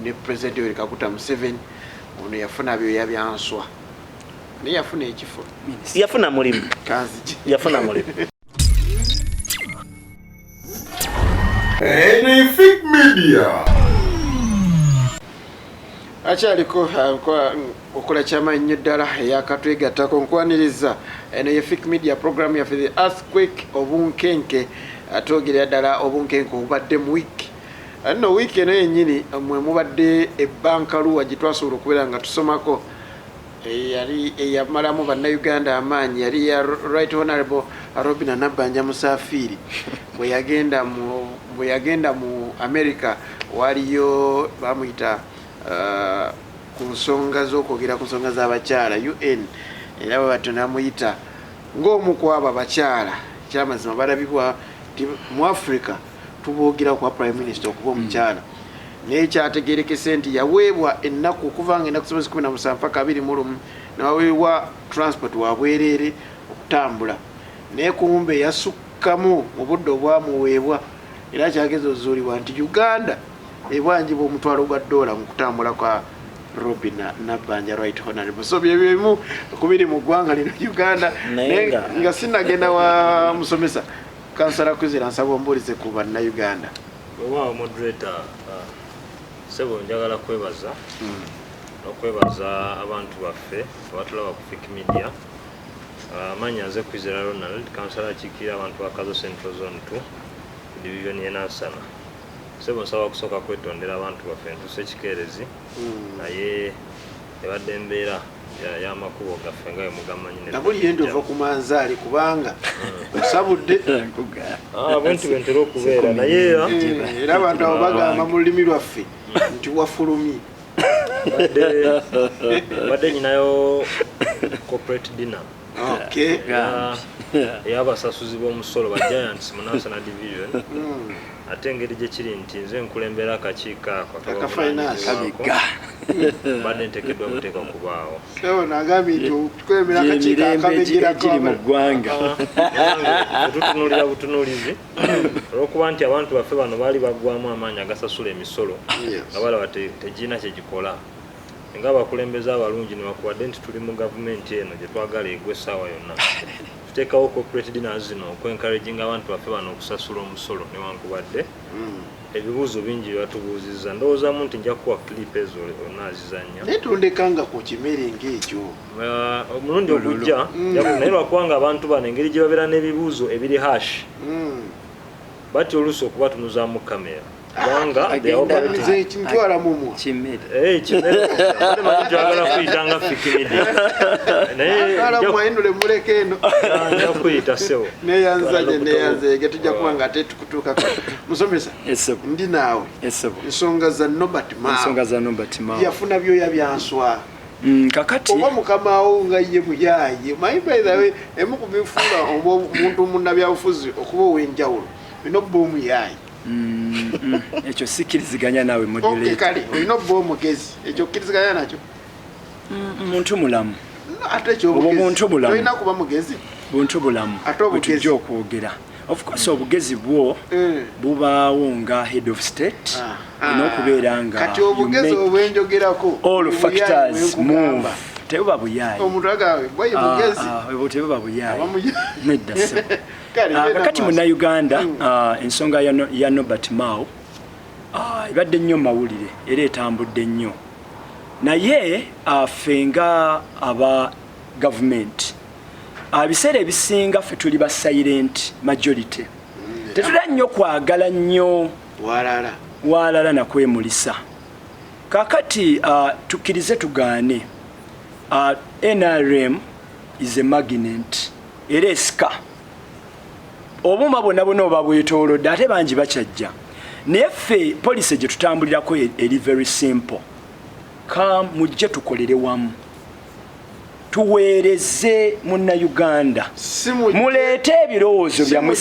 ne President Yoweri Kaguta Museveni ono yafuna byoya byanswa naye yafuna ekifo yafuna mulimu kanziki yafuna mulimu. Epic Media. Achaliko okola kyamannyo ddala eyakatwegattako nkwaniriza eno Epic Media program ya the earthquake obunkenke atwogerera ddala obunkenke obubadde mu wiki no wiki eno yennyini mwe mubadde ebbankaluwa gye twasobola okubeera nga tusomako yali eyamalamu bannayuganda amaanyi yali ya Right Honorable Robin Nabbanja Musafiri bwe yagenda mu America waliyo bamuyita ku nsonga z'okwogera ku nsonga z'abakyala UN era babatona muyita ng'omu ku abo abakyala kyamazima balabibwa mu Africa tuboogera kwa Prime Minister okuba omukyala naye kyategeerekese nti yaweebwa ennaku okuvanga ennaku 17 mpaka 21 nawaweebwa transport wabwereere okutambula naye kumbe yasukkamu mu budde obwamuweebwa era kyageza ozuulibwa nti Uganda ebwanjibwa omutwalo gwa $1 mu kutambula kwa Robin Nabbanja Right Honorable. So byebimu kubiri mu ggwanga lino Uganda nga sinagenda wa musomesa Kansala Kuzera nsaba ombulize ku bannayuganda. Wow, moderator, sebo njagala kwebaza okwebaza abantu baffe abatulaba ku Epic Media. Manya nze Kwizera Ronald, Kansala Kikira abantu ba Kazo Central Zone 2 division y'Enasana. Sebo nsaba kusooka kwetondera abantu baffe ntuse ekikeerezi naye ebadde embeera y'amakubo gaffe nga mugamanyi nabuli yendo ova ku manzaali kubanga osabudde abantu bentera okubeera naye era abantu abo bagamba mu lulimi lwaffe nti wafulumye badde nyinayo corporate dinner. Okay. Ey'abasasuzi b'omusolo ba Giants mu National Division. Ate engeri gye kiri nti nze nkulembera akakiiko ako akafinance badde nteekeddwa buteeka okubaawo. So nagambye nti tukwemera akakiiko akabegirako mu ggwanga. Tutunuulira butunuulizi olw'okuba nti abantu baffe bano baali baggwamu amaanyi agasasula emisolo nga balaba tegirina kye gikola. Nga abakulembeze abalungi ne bakuwadde nti tuli mu gavumenti eno gye twagala egwe essaawa yonna. Tuteekawo corporate dinners zino okwencouraging abantu baffe bano okusasula omusolo newankubadde ebibuuzo bingi byebatubuuzizza ndowoozamu nti nja kuwa clip ezo onaazizannya naye tondekanga ku kimere ng'ekyo omulundi ogujja naye lwakubanga abantu bano engeri gye babeera n'ebibuuzo ebiri hash batya oluusi okubatunuzaamu kamera kubanga kimutwala mumu kimere njagala kuyitanga Epic Media naye mwayinule muleke eno nja kuyita sewo neyanzege tujja kuba nga ate tukutuukako musomesa ndi naawe ensonga za Robert Mao yafuna byoya byanswa kakati oba mukamawo nga ye muyaye manyi by the way emu ku bifuula omuntu munnabyabufuzi okuba ow'enjawulo bino boomu yaye ekyo sikkiriziganya naawe moderator. Kale olina obba omugezi ekyo okkiriziganya nakyo muntu mulamu ate ekyomuntu mulamu olina kuba mugezi buntu bulamu tujja okwogera of course obugezi bwo bubaawo nga head of state n'okubeera nga kati obugezi obwenjogerako all factors move tebuba buyayi omuntu agawe bwaye mugezi tebuba buyayi nedda sebo kakati munnayuganda ensonga ya Robert Mao ebadde nnyo mawulire era etambudde nnyo naye ffe nga aba gavumenti biseera ebisinga ffe tuli ba silent majority tetulina nnyo kwagala nnyo walala nakwemulisa kakati tukkirize tugaane NRM is a magnet era esika obuma bwonna bwonna oba bwetoolodde ate bangi bakyajja naye ffe poliisi gye tutambulirako eri very simple mujje tukolere wamu tuweereze Munnayuganda muleete ebirowoozo byammwe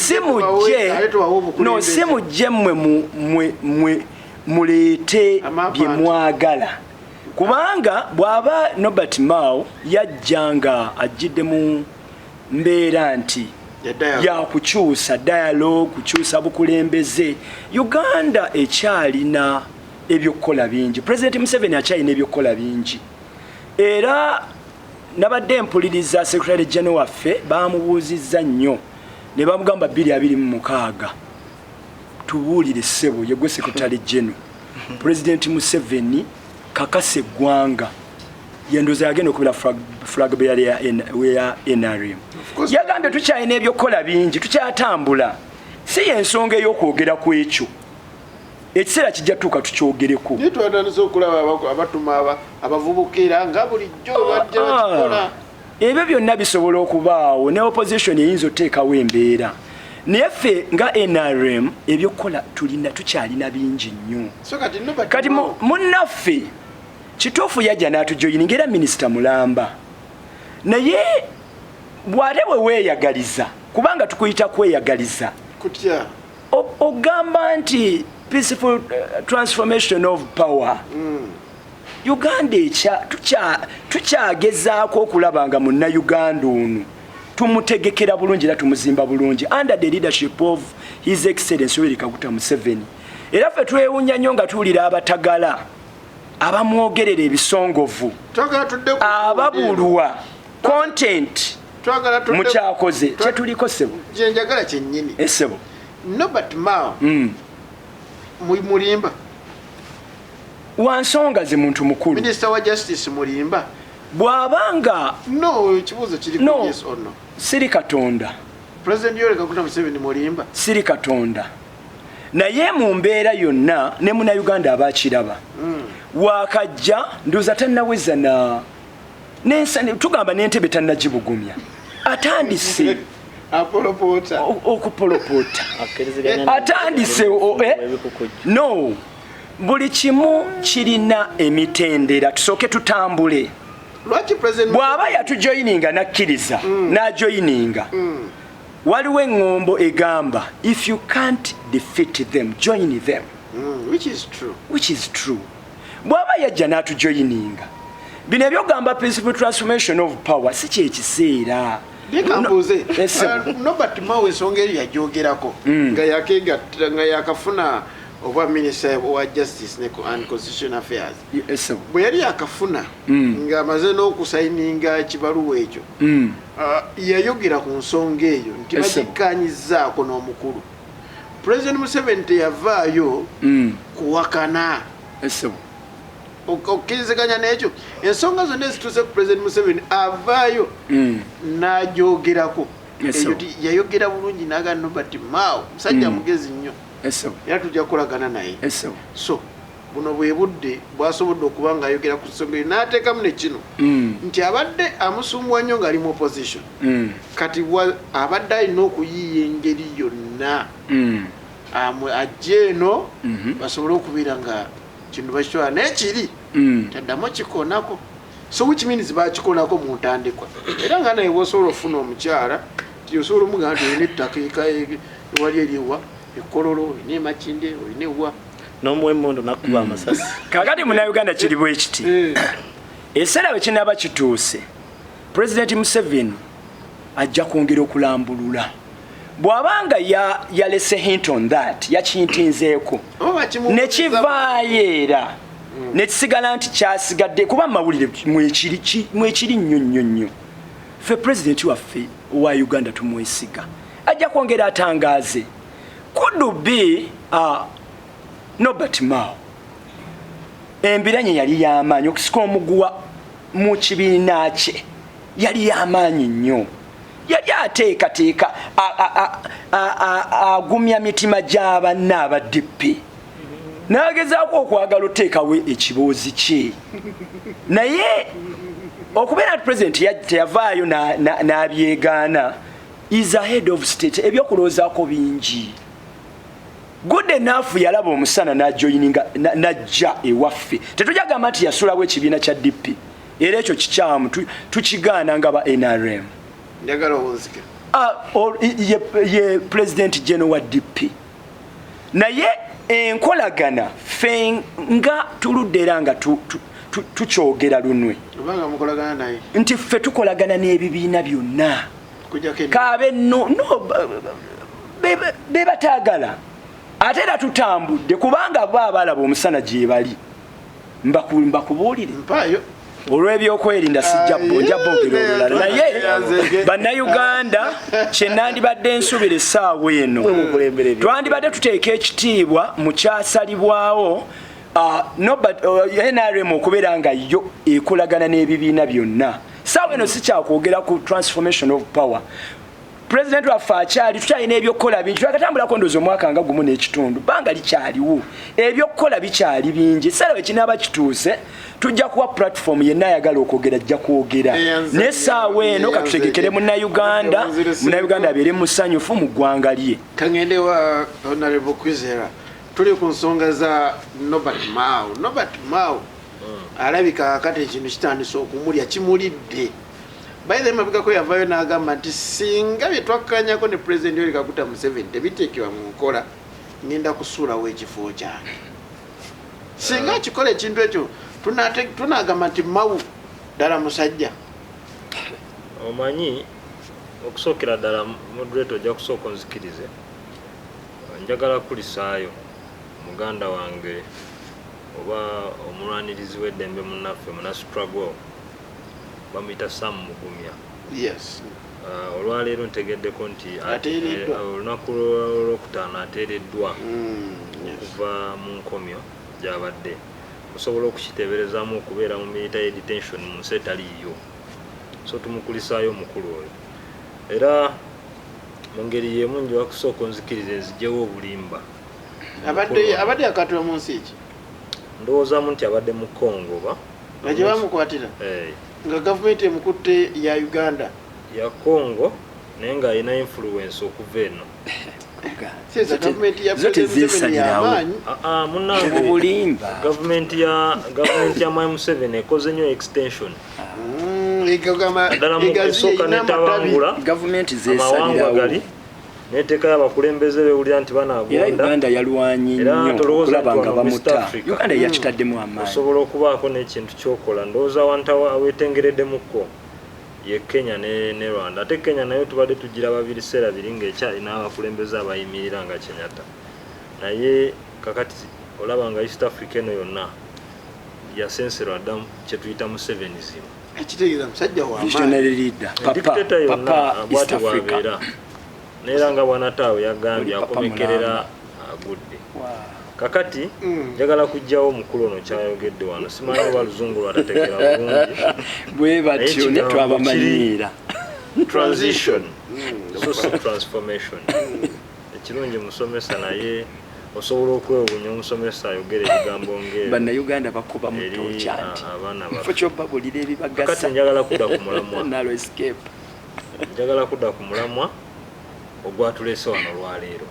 simujje mmwe muleete bye mwagala kubanga bw'aba Nobert Mao yajjanga ajjidde mu mbeera nti yakukyusa dialogue kukyusa bukulembeze Uganda ekyalina ebyokukola bingi. President Museveni akyalina ebyokukola bingi era nabadde mpuliriza Secretary General waffe bamubuuzizza nnyo ne bamugamba 226 tubuulire ssebo yegwe Secretary General President Museveni kakase eggwanga yendoza yagenda okubira flag bearer ya NRM yagambye tukyalina ebyokukola bingi tukyatambula si y'ensonga ey'okwogera ku ekyo ekiseera kijja tuuka tukyogereko twatandise okulaba abatuma abavubukira nga bulijjo bajja bakikola ebyo byonna bisobola okubaawo ne opposition eyinza oteekawo embeera naye ffe nga NRM ebyokukola tukyalina bingi nnyo kati munnaffe kituufu yajja n'atujoyininga era minisita mulamba naye bw'ate bwe weeyagaliza kubanga tukuyita kweyagaliza kutya ogamba nti peaceful transformation of power Uganda tukyagezaako okulaba nga Munnayuganda ono tumutegekera bulungi era tumuzimba bulungi under the leadership of His Excellency Yoweri Kaguta Museveni era ffe twewuunya nnyo nga tuwulira abatagala abamwogerera ebisongovu ababulwa content mukyakoze kyetuliko ssebo kyenjagala kyennyini essebo Nobert Mao mulimba wansonga ze muntu mukulu Minister wa Justice mulimba bw'abanga no ekibuuzo kiri no, yes or no siri Katonda President Yoweri Kaguta Museveni mulimba siri Katonda naye mu mbeera yonna ne Munnayuganda abakiraba wakajja ndoza tannaweza na nensani tugamba n'Entebbe tannagibugumya atandise okupolopota atandise no buli kimu kirina emitendera tusooke tutambule bw'aba yatujoyininga nakkiriza n'ajoyininga waliwo eŋŋombo egamba if you can't defeat them join them which is true bw'aba yajja n'atujoyininga bino ebyogamba peaceful transformation of power si kyekiseera Nikambuze Nobert Mao ensonga eyo yagyogerako nga yakegatta nga yakafuna oba Minister wa Justice and Constitutional Affairs bwe yali yakafuna nga amaze n'okusayininga ekibaluwa ekyo yayogera ku nsonga eyo nti bagikkaanyizaako n'omukulu President Museveni teyavaayo kuwakana okkiriziganya n'ekyo ensonga zonna ezituuse ku President Museveni avaayo n'agyogerako eyo yayogera bulungi n'aga Nobert Mao musajja mugezi nnyo era tujja kukolagana naye so buno bwe budde bwasobodde okuba nga ayogera ku nsonga eyo n'ateekamu ne kino nti abadde amusumbuwa nnyo ng'ali mu opposition kati abadde alina okuyiiya engeri yonna ajje eno basobole okubeera nga kino bakitwala naye kiri taddamu kikonako so which means bakikonako mu ntandikwa era nga naye bw'osobola ofuna omukyala ti osobola omugamba nti olina ettaka ewali eriwa ekkololo olina emakinde olina ewa n'omuwemmondo nakuba amasasi kakati Munnayuganda kiri bwe kiti ekiseera bwe kinaaba kituuse President Museveni ajja kwongera okulambulula bw'abanga yalese hint on that yakintinzeeko nekivaayo era nekisigala nti kyasigadde kuba mawulire mwekiri nnyo ffe President waffe owa Uganda tumwesiga ajja kwongera atangaaze could be Nobert Mao embiranye yali y'amaanyi okusika omuguwa mu kibiina kye yali y'amaanyi nnyo yali ateekateeka agumya mitima gy'abanna aba DP n'agezaako okwagala oteekawo ekiboozi kye naye okubeera nti President teyavaayo n'abyegaana is ahead of state ebyokuloozaako bingi good enough yalaba omusana n'ajoyininga najja ewaffe tetujagamba nti yasulawo ekibiina kya DP era ekyo kikyamu tukigaana nga ba NRM. Njagala owunzike. Ye President General wa DP. Naye enkolagana fe nga tuludde era nga tukyogera lunwe. Obanga mukolagana naye. Nti ffe tukolagana n'ebibiina byonna. Kaabe no be batagala. Ate era tutambudde kubanga bo abalaba omusana gye bali. Mbakubuulire. Mpayo. Olw'ebyokwerinda sijja bojja boogera olulala naye bannayuganda kye nandibadde nsubira essaawa eno twandibadde tuteeka ekitiibwa mu kyasalibwawo NRM okubeera nga yo ekolagana n'ebibiina byonna. Ssaawa eno si kyakwogera ku transformation of power. President waffe akyali tukyalina ebyokukola bingi twakatambulako ndowooza omwaka nga gumu n'ekitundu banga likyaliwo ebyokukola bikyali bingi essaawa ekinaaba kituuse tujja kuwa platform yenna ayagala okwogera ajja kwogera n'essaawa eno katutegekere munnayuganda abeere musanyufu mu ggwanga lye. Kangende wa Honorable Kwizera tuli ku nsonga za Norbert Mao alabika akati ekintu kitandise okumulya kimulidde. By the way, mabigako yavayo n'agamba nti singa bye twakkanyako ne President Yoweri Kaguta Museveni tebiteekebwa mu nkola ngenda kusuulawo ekifo kyange. Singa kikola ekintu ekyo tunagamba nti Mao ddala musajja. Omanyi okusookera ddala moderator ojja kusooka onzikirize. Njagala kulisaayo muganda wange oba omulwanirizi w'eddembe munnaffe munastruggle bamuyita Sam Mugumya. Yes. Olwaleero ntegeddeko nti olunaku olwokutaano ateereddwa okuva mu nkomyo gy'abadde. Osobola okukiteeberezaamu okubeera mu military detention mu nsi etaliiyo. So tumukulisaayo omukulu oyo. Era mu ngeri y'emu njoba kusooka onzikirize nzigyewo obulimba. Abadde akatula mu nsi ki? Ndowoozaamu nti abadde mu Congo ba. Nga gye bamukwatira? Nga gavumenti emukutte ya Uganda ya Congo naye nga alina influence okuva eno. Gavumenti ya Museveni y'amaanyi. Munnange obulimba. Gavumenti ya Museveni ekoze nnyo extension. Ddala mu kusooka n'etabangula amawanga gali n'eteeka y'abakulembeze bewulira nti banaagonda. Era Uganda yalwanyi nnyo okulaba nga bamuta. Uganda yakitaddemu amaanyi. Osobola okubaako n'ekintu ky'okola ndowooza wantawa weetengereddemukko ye Kenya ne Rwanda. Ate Kenya nayo tubadde tugira biseera biri ng'ekyalina abakulembeze abayimirira nga Kenyatta. Naye kakati olaba nga East Africa eno yonna yasenserwa dda kye tuyita Musevenism. Ekitegeeza musajja wa visionary leader. Papa East Africa. Neera nga bwanataawe yagambye akomekerera agudde. Kakati njagala kujjawo omukulu ono kyayogedde wano simanyi oba luzungu lwatategera bulungi bwe batyo ne twabamanyiira transition so transformation ekirungi musomesa naye osobola okwewuunya omusomesa ayogera ebigambo ng'ebyo bannayuganda bakuba mu tookyandi mufo kyobabulira ebibagasa. Kakati njagala kudda ku mulamwa narrow escape. Njagala kudda ku mulamwa ogwatuleese wano lwaleero.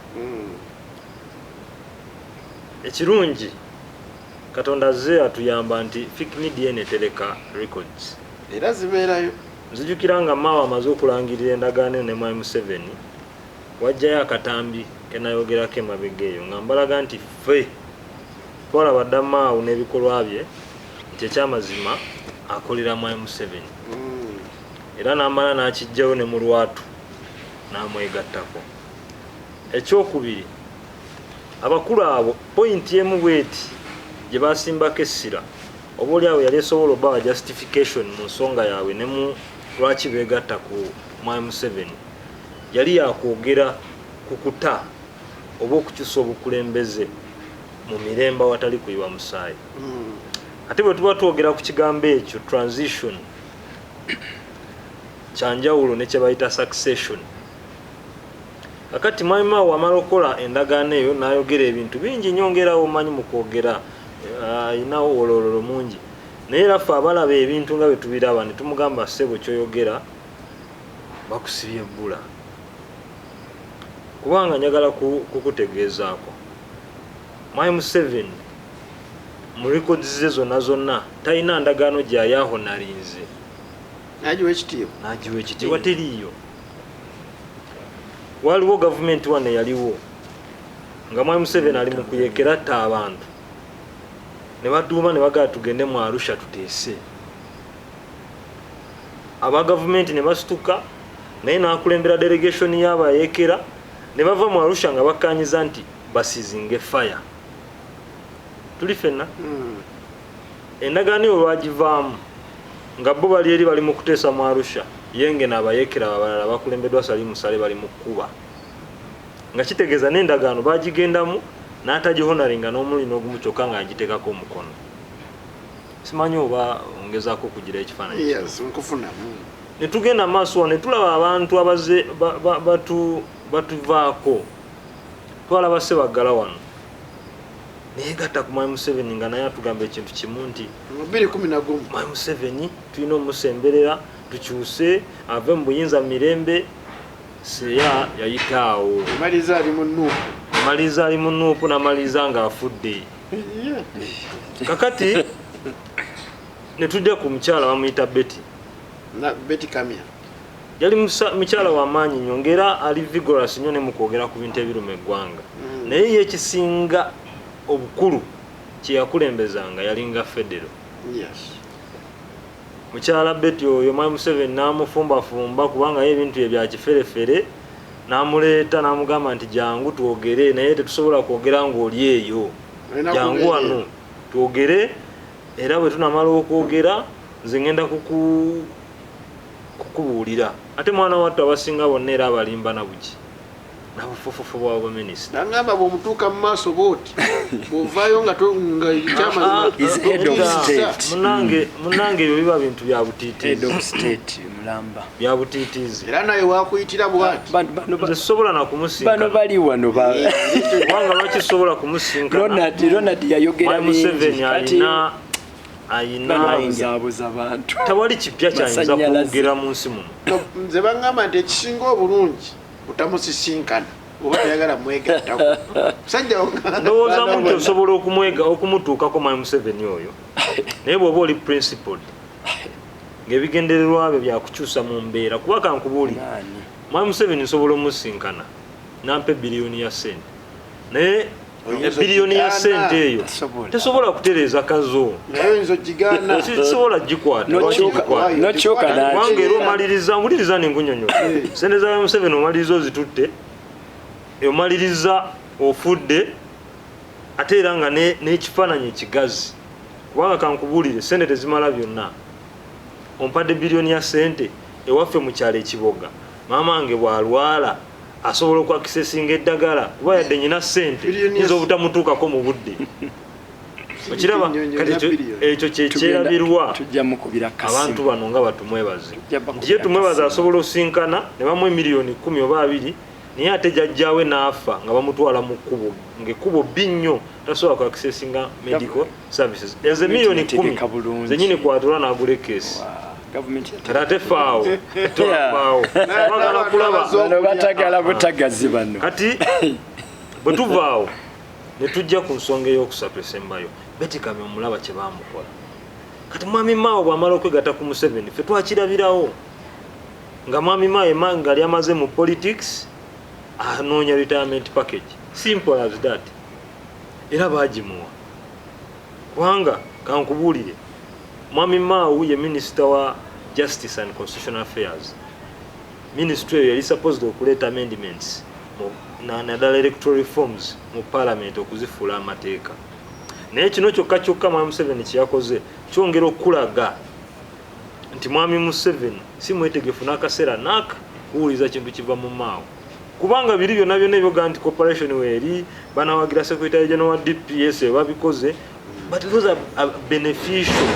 Ekirungi Katonda azze atuyamba nti fake media netereka records era zibeerayo. Nzijukira nga Mao amaze okulangirira endagaano ne Museveni wajjayo akatambi kenayogerako emabega eyo nga mbalaga nti ffe twalaba dda Mao n'ebikolwa bye nti ekyamazima akolera Museveni era n'amala n'akijjayo ne mu lwatu n'amwegattako. Ekyokubiri abakulu abo point emu bweti gye basimbako essira oba oli awo yali esobola obawa justification mu nsonga yaabwe ne mu lwaki beegatta ku Museveni yali yakwogera ku kuta oba okukyusa obukulembeze mu mirembe awatali kuyiwa musaayi. Ate bwe tuba twogera ku kigambo ekyo transition kyanjawulo ne kye bayita succession. Kakati Mao wamala okola endagaano eyo n'ayogera ebintu bingi nyongerawo omanyi mu kwogera ayinawo olololo mungi naye era ffe abalaba ebintu nga bwe tubiraba ne tumugamba ssebo kyoyogera bakusibye ebbula kubanga njagala kukutegeezaako Museveni mu records ze zonna talina ndagaano gyayaho nalinze nagiwa ekitiibwa teriiyo. Waliwo gavumenti wane yaliwo nga Mwami Museveni ali mu kuyekera atta abantu ne baduuma ne bagala tugende mu Arusha tuteese. Aba gavumenti ne basituka naye n'akulembera delegation y'abayekera ne bava mu Arusha nga bakkaanyiza nti basizinge fire. Tuli fenna endagaano eyo lwagivaamu nga bo bali eri bali mu kuteesa mu Arusha yenge n'abayekera abalala bakulembeddwa Sali Musale bali mu kkuba nga kitegeeza n'endagaano bagigendamu n'atagihonaringa n'omulino ogumu kyokka nga agiteekako omukono. Simanyi oba ongezaako okugira ekifaananyi ne tugenda maaso ne tulaba abantu abaze batuvaako twalaba Ssebaggala wano naye gatta ku Mwami Museveni nga naye atugamba ekintu kimu nti 2011 Mwami Museveni tulina omusemberera tukyuse ave mu buyinza mirembe. Seya yayitaawo maliza ali mu Nuupu namaliza ng'afudde. Kakati ne tujja ku mukyala bamuyita Betty Kamya. Yali mukyala w'amaanyi nnyo ng'era ali vigorous nnyo ne mu kwogera ku bintu ebiruma eggwanga. Naye ye ekisinga obukulu kye yakulembezanga yalinga Federo. Mukyala Betty oyo Mwami Museveni n'amufumbafumba kubanga ye ebintu bye bya kiferefere n'amuleeta n'amugamba nti jangu twogere naye tetusobola kwogera ng'oli eyo. Jangu wano twogere era bwe tunamala okwogera nze ngenda kukubuulira. Ate mwana wattu abasinga bonna era abalimba na buki nabufufufu bwa bwaminisita nangamba bw'omutuuka mu maaso booti bw'ovaayo nga munange ebyo biba bintu bya butiitiizi era naye wakuyitira bwati nze sobola nakumusinkana bali wano kubanga lwakisobola kumusinkana Ronald yayogera Museveni ayina abantu tewali kipya kyayinza kwogera mu nsi muno. Nze bangamba nti ekisinga obulungi utamusisinkana oba tayagala mwegattako ndowoozamu nti osobola okumutuukako Mwami Museveni oyo naye bw'oba oli principled ng'ebigendererwa byo byakukyusa mu mbeera kuba kankubuuli Mwami Museveni nsobola omusinkana nampa biliyoni ya sente naye biliyoni ya sente eyo tesobola kutereeza kazo tesobola gikwata wange era omaliriza mpuliriza nengunyonyola sente za Museveni omaliriza ozitutte omaliriza ofudde ate era nga n'ekifaananyi ekigazi kubanga kankubuulire sente tezimala byonna. Ompadde biliyoni ya sente ewaffe mu kyalo ekiboga maama wange bw'alwala asobola okwakisesinga eddagala kuba yadde nyina sente nyinza obutamutuukako mu budde. Okiraba kati ekyo kyekyerabirwa abantu bano nga batumwebaze nti ye tumwebaze asobola osinkana ne bamu miliyoni 10 oba 2 naye ate jajjaawe n'afa nga bamutwala mu kkubo ng'ekkubo bbi nnyo tasobola kwakisesinga medical services. Enze miliyoni 10 zenyini kwatula n'agula ekeesi ate faawo tolabaawo bagala kulaba batagala butagazi bano. Kati bwe tuvaawo ne tujja ku nsonga ey'okusapresembayo Betty Kamya omulaba kye baamukola. Kati Mwami Mao bw'amala okwegatta ku Museveni ffe twakirabirawo nga Mwami Mao nga ali amaze mu politics anoonya retirement package simple as that era baagimuwa kubanga kankubuulire Mwami Mao ye Minister wa Justice and Constitutional Affairs. Ministry eyo yali supposed okuleeta amendments naddala electoral reforms mu parliament okuzifuula amateeka naye kino kyokka Mwami Museveni kyeyakoze kyongera okulaga nti Mwami Museveni si mwetegefu n'akaseera naaka kuwuliza kintu kiva mu Mao kubanga biri byonna ebyoga nti corporation weeri banawagira Secretary General wa DPS babikoze but those are beneficial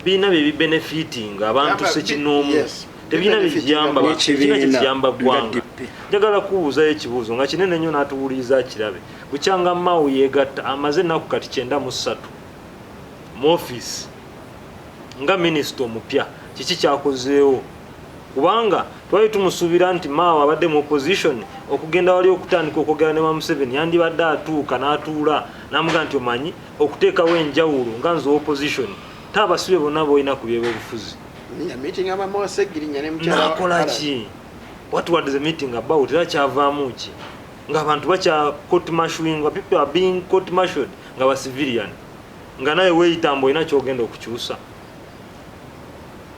bina benefiting abantu sekinoomu tebina bijamba kiyamba gwanga. Njagala kubuuzayo ekibuuzo nga kinene nnyo n'atuwuliriza kirabe bukyanga Mao yeegatta amaze ennaku kati 93 mu office nga minisita omupya kiki kyakozeewo kubanga twali tumusuubira nti Mao abadde mu opposition okugenda wali okutandika okwogera ne Museveni yandibadde atuuka n'atuula namuga nti omanyi okuteekawo enjawulo nga nze opposition taabasibe bonna boolina ku byebyobufuzi nakola ki what was the meeting about era kyavaamu ki ng'abantu bakya court martialing nga people are being court martialed nga ba civilian nga naye weeyitambo olina kyogenda okukyusa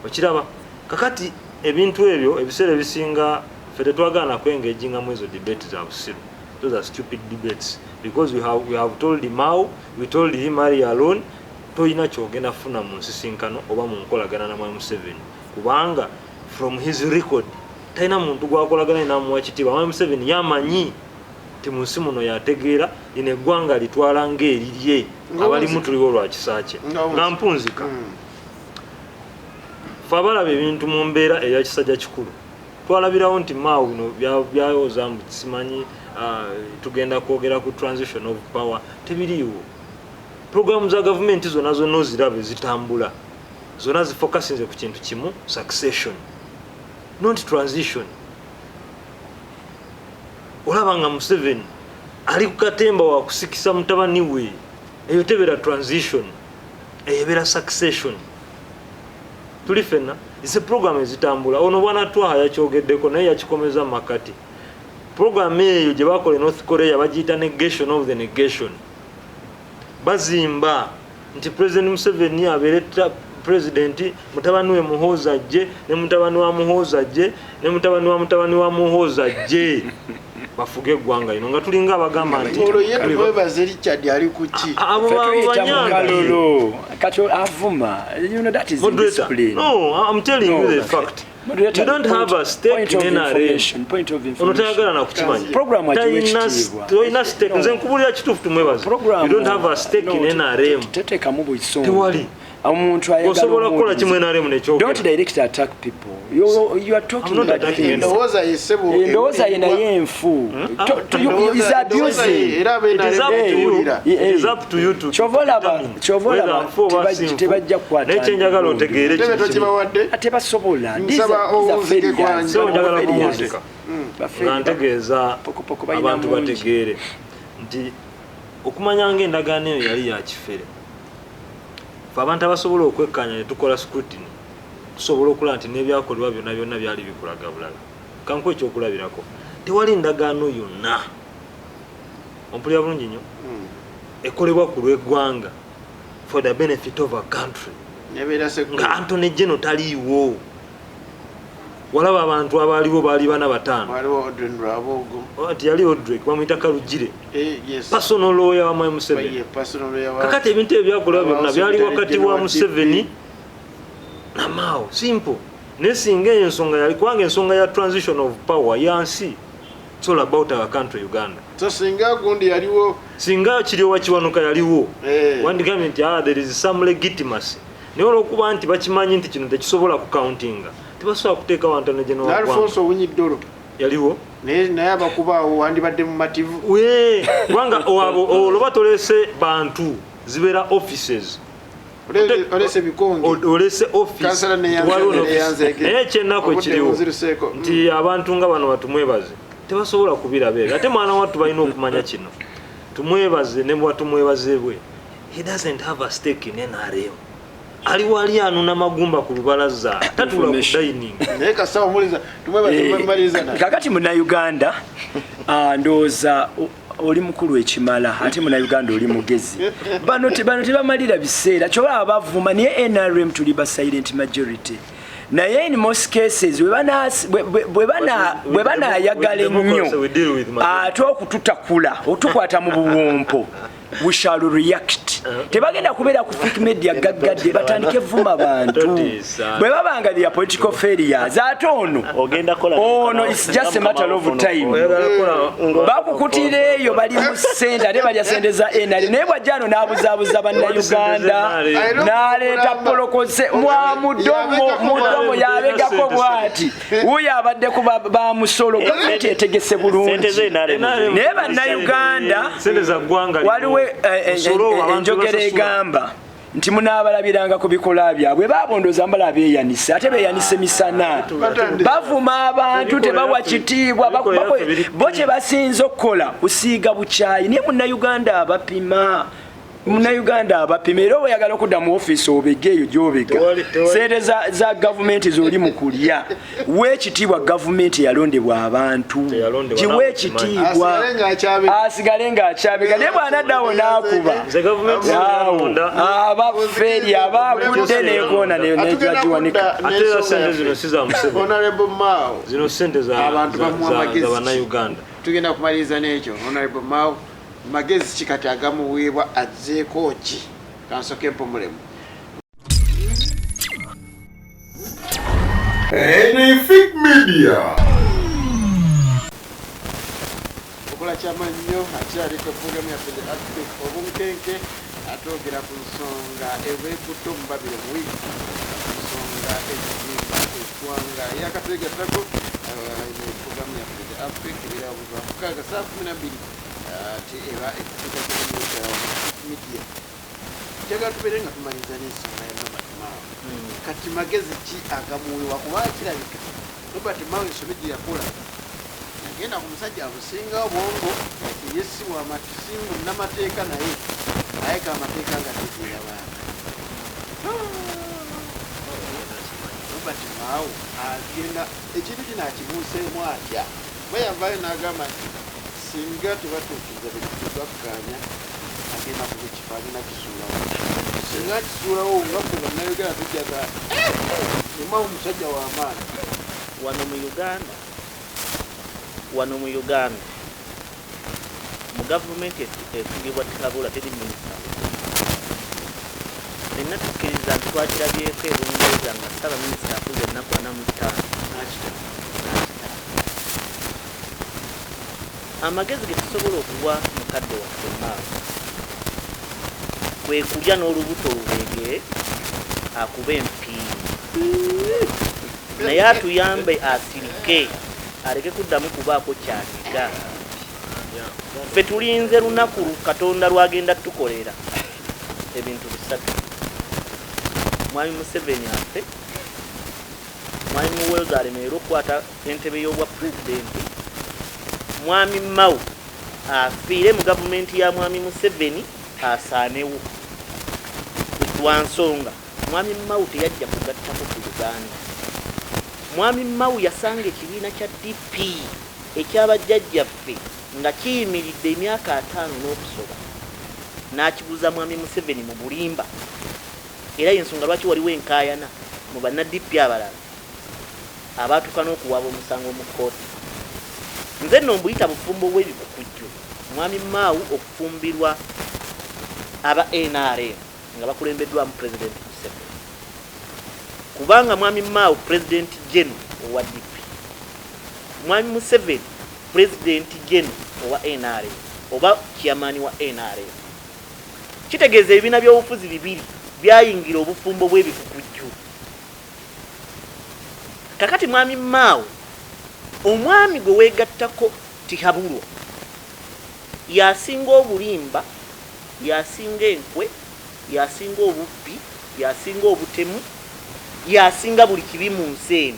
okiraba kakati ebintu ebyo ebiseera ebisinga ffe tetwagala nakwengegingamu ezo debate za busiru. Those are stupid debates because we have told Mao, we told him early alone toyina kyogenda funa mu nsisinkano oba mu nkolagana na Mwami Museveni kubanga from his record talina muntu gwakolagana namuwa kitiibwa. Mwami Museveni yamanyi ti mu nsi muno yategeera ine eggwanga litwala ng'erirye abalimu tuliwo lwa kisa kye nga mpunzika fe abalaba ebintu mu mbeera eya kisajja kikulu twalabirawo nti Mao bino byayoza mbu simanyi tugenda kwogera ku transition of power tebiriiwo. Programu za government zonna zonna ozirabe zitambula zonna zifokasinze ku kintu kimu succession not transition. Olaba nga Museveni ali ku katemba wa kusikisa mutabani we eyo tebera transition eyebera succession tuli fenna ise program ezitambula ono bwana twaha yakyogeddeko naye yakikomeza makati. Program eyo gye bakola North Korea bagiyita negation of the negation. Bazimba nti President Museveni abeereta president mutabani we Muhooza ajje ne mutabani wa Muhooza ajje ne mutabani wa Muhooza ajje bafuge eggwanga lino nga tulinga abagamba nti olwebaze Richard ali kuki abanyalo kati avuma that is discipline. No, I'm telling you the fact. You don't have a stake in NRM. Point of information. Onotayagala na kukimanyi. Program ajiwekitibwa. Toyina stake. Nze nkubulira kituufu tumwebaza. You don't have a stake in NRM. Tetekamu bwisonga. Tewali. Omuntu ayagala osobola kukola kimwe NRM nekyogera. Don't direct attack people. You are talking about things. Ndowooza yesebo. Ndowooza yena yenfu. Is abusing. It is up to you to. Chovolaba tebajja kukwata. Nekyenjagala otegeere ate basobola. Njagala kumuzika. Nga ntegeeza abantu bategeere nti okumanya ng'endagaano eyo yali ya kifere. Abantu abasobola okwekkanya ne tukola scrutiny tusobola okulaba nti n'ebyakolebwa byonna byali bikulaga bulala. Kanku ekyokulabirako tewali ndagaano yonna ompulira bulungi nnyo ekolebwa ku lw'eggwanga for the benefit of a country nga Anthony General taliiwo. Walaba abantu abaaliwo baali bana bataano ati yali Odrek bamuyita Kalugire personal lawyer wa Mwami Museveni. Kakati ebintu ebyakolebwa byonna byali wakati wa Museveni na Mao simple. Nesinga ensonga yali kubanga ensonga ya transition of power yansi it's all about our country Uganda. So singa gundi yaliwo singa kiriwo wakiwanuka yaliwo wandigambye nti there is some legitimacy naye olwokuba nti bakimanyi nti kino tekisobola kucountinga tebasobola kuteeka wantu negenwa Alfonso Winyiddolo yaliwo naye abakubaawo wandibadde mu mativu kubanga oloba tolese bantu zibeera offices olese bikonge olese office naye ekyennaku ekiriwo nti abantu nga bano batumwebaze tebasobola kubiraba ebyo ate mwana wattu balina okumanya kino tumwebaze ne bwatumwebaze bwe he doesn't have a stake in NRM. Ali anuna magumba ku lubalaza tatula ku dining naye kasawa muliza tumwebaze kakati muna Uganda ndooza oli mukulu ekimala ate muna Uganda oli mugezi bano tebamalira biseera kyoba abavuma niye NRM tuli ba silent majority naye in most cases bwe bana ayagala ennyo ate okututakula otukwata mu buwompo we shall react. Tebagenda kubeera ku fake media gaggadde batandike vuma bantu bwe babanga their political failures ate ono it's just a matter of time bakukutira eyo bali mu sente ate balya sente za NRM naye bwajjano n'abuzaabuza bannayuganda n'aleeta polokose mudomo yabegako bwati wuyo abadde ku bamusolo gavumenti etegese bulungi naye bannayuganda waliwo enjogera egamba nti munaabalabiranga ku bikola byabwe babondoza mbala beeyanise ate beeyanise misana bavuma abantu tebawa kitiibwa bo kye basinza okukola kusiiga bukyayi naye munnayuganda abapima era oyagala okudda mu ofiisi obega eyo gy'obega sente za gavumenti z'oli mu kulya weekitiibwa gavumenti yalondebwa abantu giwe ekitiibwa asigale ng'akyabega naye bw'anaddawo n'akuba abaferi abagudde neekoona nejagiwanika zino sente z'abannayuganda tugenda kumaliriza n'ekyo Honorable Mao magezi kikati agamuweebwa azzeeko ki kansoke mpumulemu Enefik Media okola kyamannyo akyaliko puroguramu yaffe the Africa obunkenke atwogera ku nsonga ebeekutte omubabire mu wiiki ku nsonga ezizimba eggwanga eyakatulegattako puroguramu yaffe the Africa ebeera buzwa mukaaga saa 12 ati eba ekituka media jaga tubeere nga tumaliza n'ensonga ya Robert Mao kati magezi ki agamuweebwa kuba kirabika Robert Mao ensobi gye yakola yagenda ku musajja abusinga obwongo yesibwa amatisingu n'amateeka naye ayeka amateeka nga tegeera baana Robert Mao agenda ekintu kino akibuuseemu atya bayavaayo n'agamba nti singa tebatuukiza betubakkaanya agenda kuba ekifaanyi nakisuulawo singa kisuulawo nga ffe bannayuganda tujjaga emawo omusajja w'amaani wano mu Uganda mu gavumenti efugibwa tikabula teri minisita nenna tukkiriza nti twakirabyeko ebungereza nga saba minisita afuze ennaku 45 amagezi ge tusobola okuwa mukadde waffe Mao kwe kulya n'olubuto olubege akuba empiiri naye atuyambe asirike aleke kuddamu kubaako kyaliga ffe tulinze lunaku Katonda lwagenda tukolera ebintu bisatu mwami Museveni affe mwami Muwelz alemerera okukwata entebe y'obwa pulezidenti mwami Mao afiire mu gavumenti ya mwami Museveni asaanewo lwa nsonga mwami Mao teyajja kugattako ku Uganda. Mwami Mao yasanga ekibiina kya DP ekyabajjajjaffe nga kiyimiridde emyaka 5 n'okusoba n'akibuuza mwami Museveni mu bulimba era y'ensonga lwaki waliwo enkaayana mu banna DP abalala abaatuuka n'okuwaaba omusango mu kkooti. Nze nno mbuyita bufumbo bw'ebikukujju mwami Mao okufumbirwa aba NRM nga bakulembeddwamu President Museveni, kubanga mwami Mao President General owa DP, mwami Museveni President General owa NRM oba chairman wa NRM. Kitegeeza ebibiina by'obufuzi bibiri byayingira obufumbo bw'ebikukujju. Kakati mwami Mao omwami gwe weegattako tihabulwa yasinga obulimba, yasinga enkwe, yasinga obubbi, yasinga obutemu, yasinga buli kibi mu nsi eno.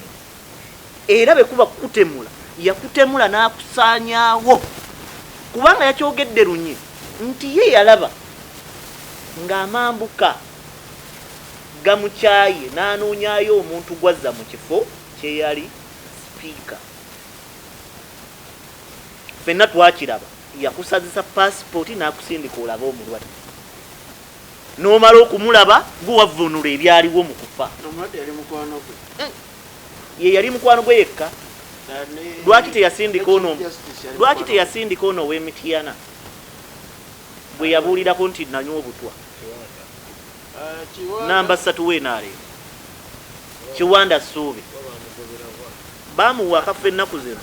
Era bwe kuba kutemula yakutemula n'akusaanyaawo, kubanga yakyogedde lunye nti ye yalaba ng'amambuka gamukyaye n'anoonyaayo omuntu gwazza mu kifo kye yali sipiika. Ffenna twakiraba, yakusazisa paasipooti n'akusindika olaba omulwadde, n'omala okumulaba guwavunula ebyaliwo mu kufa. Ye yali mukwano gwe yekka. Lwaki teyasindika ono w'Emityana bwe yabuulirako nti nanywa obutwa? Namba 3 w'enaale Kiwanda Ssuubi baamuwa akafo ennaku zino,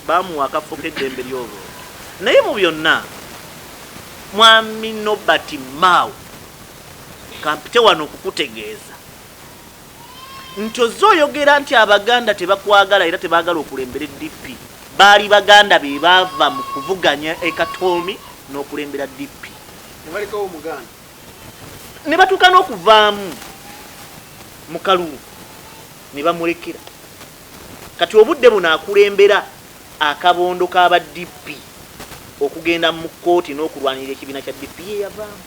baamuwa akafo k'eddembe ly'obwo. Naye mu byonna mwami Robert Mao kampite wano okukutegeeza nti ozooyogera nti Abaganda tebakwagala era tebaagala okulembera DP. Baali Baganda be baava mu kuvuganya ekatoomi n'okulembera DP. ne batuuka n'okuvaamu mu kalulu ne bamulekera. Kati obudde buno akulembera akabondo k'aba DP okugenda mu kkooti n'okulwanirira ekibiina kya DP ye yavaamu.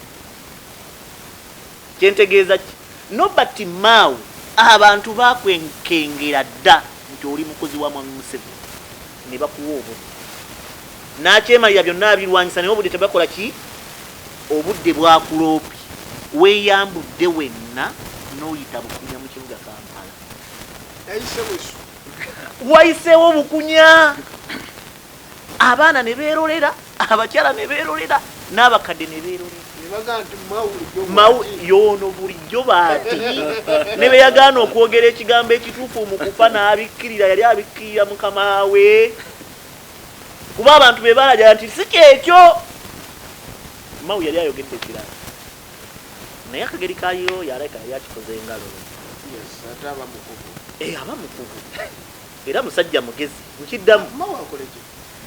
Kyentegeeza ki? Nobert Mao abantu bakwenkengera dda nti oli mukozi wa Mwami Museveni ne bakuwa obudde. N'akyemalira byonna abirwanyisa naye obudde tebakola ki? Obudde bwakuloopi. Weeyambudde wenna n'oyita bukunya mu kibuga Kampala. Wayiseewo bukunya. Abaana ne beerolera, abakyala ne beerolera, n'abakadde ne beerolera. Mao yono bulijjo baati ne beyagaana okwogera ekigambo ekituufu mu kufa n'abikkirira, yali abikkirira mukama we. Kuba abantu be balagira nti si kyekyo. Mao yali ayogedde ekirala. Naye akageri kayo yaleka yali akikoze engalo. Aba mukugu. Era musajja mugezi. Nkiddamu.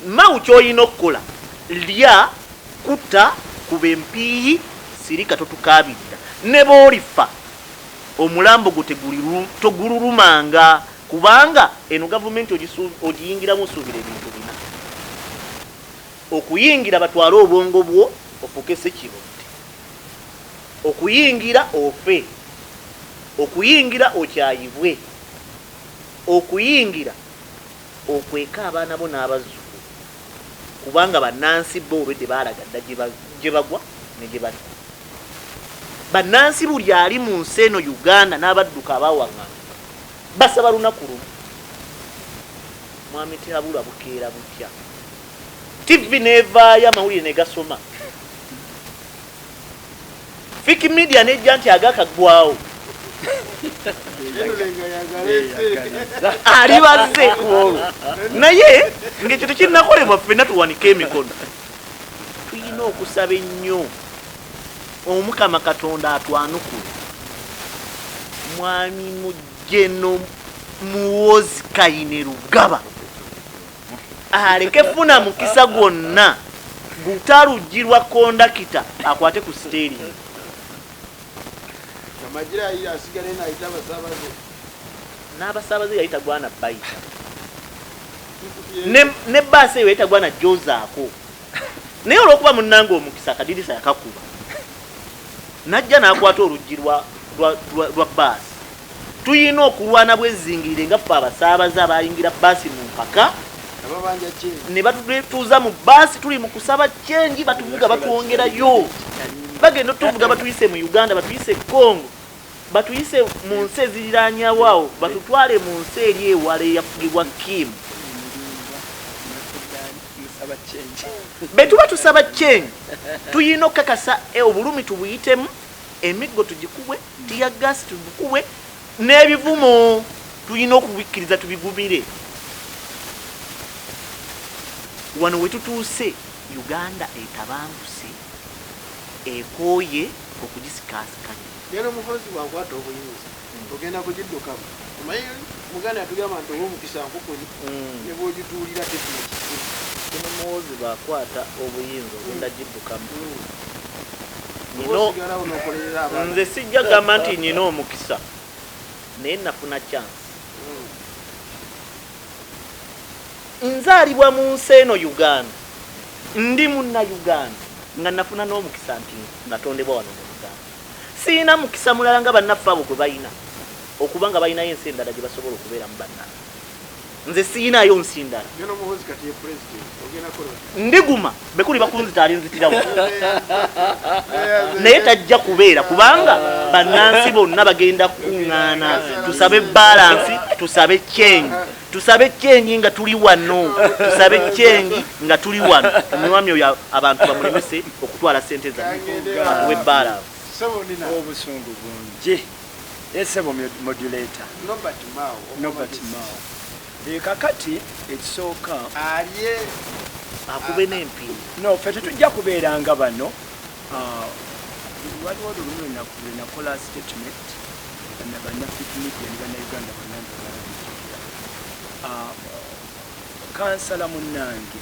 Mao ky'olina okukola lya kutta kuba empiiyi sirika totukaabirira. Ne boolifa omulambo gwo togululumanga kubanga eno gavumenti ogiyingiramu osuubira ebintu bina. Okuyingira batwale obwongo bwo ofuuke Ssekiboote. Okuyingira ofe. Okuyingira okyayibwe. Okuyingira okweka abaana bo n'abazzukulu. Kubanga bannansi bo olwedde baalagadda gye bagwa ne gye bali. Bannansi buli ali mu nsi eno Uganda n'abadduka abawaŋŋanga basaba lunaku lumu. Mwami Tihabula bukeera butya. TV neevaayo amawulire ne gasoma. Fiki media nejja nti agakaggwawo. Ali bazze olwo. Naye ng'ekyo tekinakolebwa ffenna tuwanike emikono. Tulina okusaba ennyo Omukama Katonda atwanukule. Mwami Mujeno Muwozi Kayine Lugaba aleke funa mukisa gwonna gutalugirwa kondakita akwate ku steering. N'abasaabaze yayita gwana bayita. Ne baasi eyo yayita gwana jozaako. Naye olw'okuba munnanga omukisa akadirisa yakakuba. Najja n'akwata oluggi lwa baasi. Tuyina okulwana bwezingirire nga ffe abasaabaze abayingira baasi mu mpaka. Ne batutuuza mu baasi tuli mu kusaba kyenji batuvuga batuwongerayo. Bagenda otuvuga batuyise mu Uganda, batuyise Congo, batuyise mu nsi eziriraanyawaawo, batutwale mu nsi eri ewala eyafugibwa Kim. Betuba tusaba kyenji tuyina okukakasa obulumi tubuyitemu, emiggo tugikubwe, tiyagasi tugikubwe, n'ebivumo tuyina okubikkiriza tubigumire. Wano we tutuuse Uganda etabanguse ekooye okugisikaasikanya. Yero muhozi wakwata obuyinza ogenda kugiddukamu. Muganda atugamba nti obumukisa nkukuli ne bwogituulira tekino kino muhozi bakwata obuyinza ogenda giddukamu. Nze sijja gamba nti nyina omukisa naye nafuna chance. Nzaalibwa mu nsi eno Uganda, ndi munna Uganda nga nafuna n'omukisa nti natondebwa wano mu Uganda. Siina mukisa mulala nga bannaffe abo gwe balina okuba nga balinayo ensi endala gye basobola okubeera mu bannaffe. Nze siinayo nsi ndala. Ndiguma bekuli bakunzita alinzitirawo. Naye tajja kubeera kubanga bannansi bonna bagenda kukuŋŋaana tusabe balansi, tusabe change. Tusabe change nga tuli wano, tusabe change nga tuli wano. Omwami oyo abantu bamulemese okutwala ssente zaabwe balance. Obusungu bungi. Esebo modulator. Nobert Mao. Kakati ekisooka aliye akube n'empi. No, ffe tetujja kubeeranga bano. Waliwo olumu nakola statement na bannafiki media ne bannayuganda bonna kansala munnange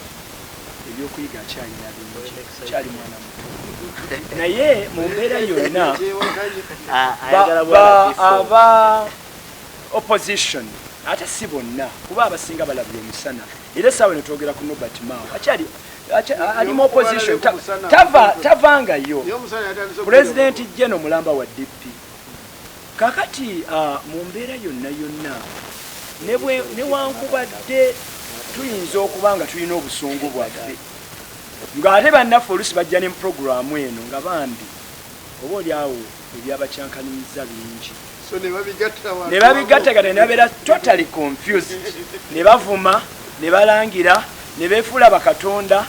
ebyokuyiga akyalina bingi kyali mwana muto naye mu mbeera yonna aba opposition ate si bonna kuba abasinga balabye omusana era essaawa netwogera ku Nobert Mao ali mu opposition tavangayo President Jeno Mulamba wa DP kakati mu mbeera yonna newankubadde tuyinza okuba nga tulina obusungu bwaffe ng'ate bannaffe oluusi bajja ne programu eno nga bambi oba oliawo ebyabakyankaliriza bingi ne babigattagata ne babeera totally confused ne bavuma ne balangira ne beefuula bakatonda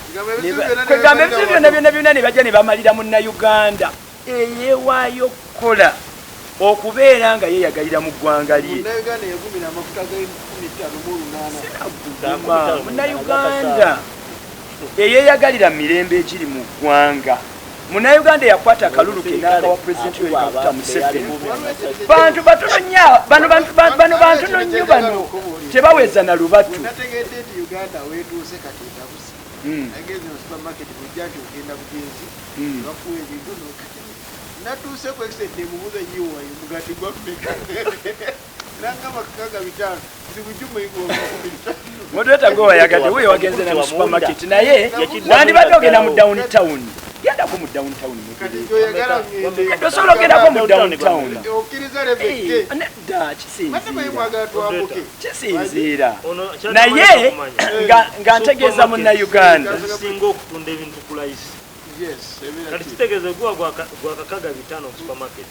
kwegamba ebyo byonna ne bajja ne bamalira munnayuganda eyeewaayo kukola okubeera nga yeyagalira mu ggwanga lye munnayuganda eyeyagalira mirembe egiri mu ggwanga munnayuganda yakwata akalulu ke n'akawa pulezidenti Yoweri Museveni bantu batono nnyo bano tebaweza na lubatu natuuse ku extend mubuzo yiwa mugati gwa kumeka nanga makaga bitano zibujuma igwa modeta go yagadde we wagenze na supermarket naye wandi badogena mu downtown yanda ko mu downtown kati jo yagala ngende dosolo genda ko mu downtown okiriza levete da kisinzi matema yimwaga twabuke kisinzira naye nga ntegeeza mu Uganda singo okutunda ebintu kulaisi yes kati kitegeze gwa kakaga bitano supermarket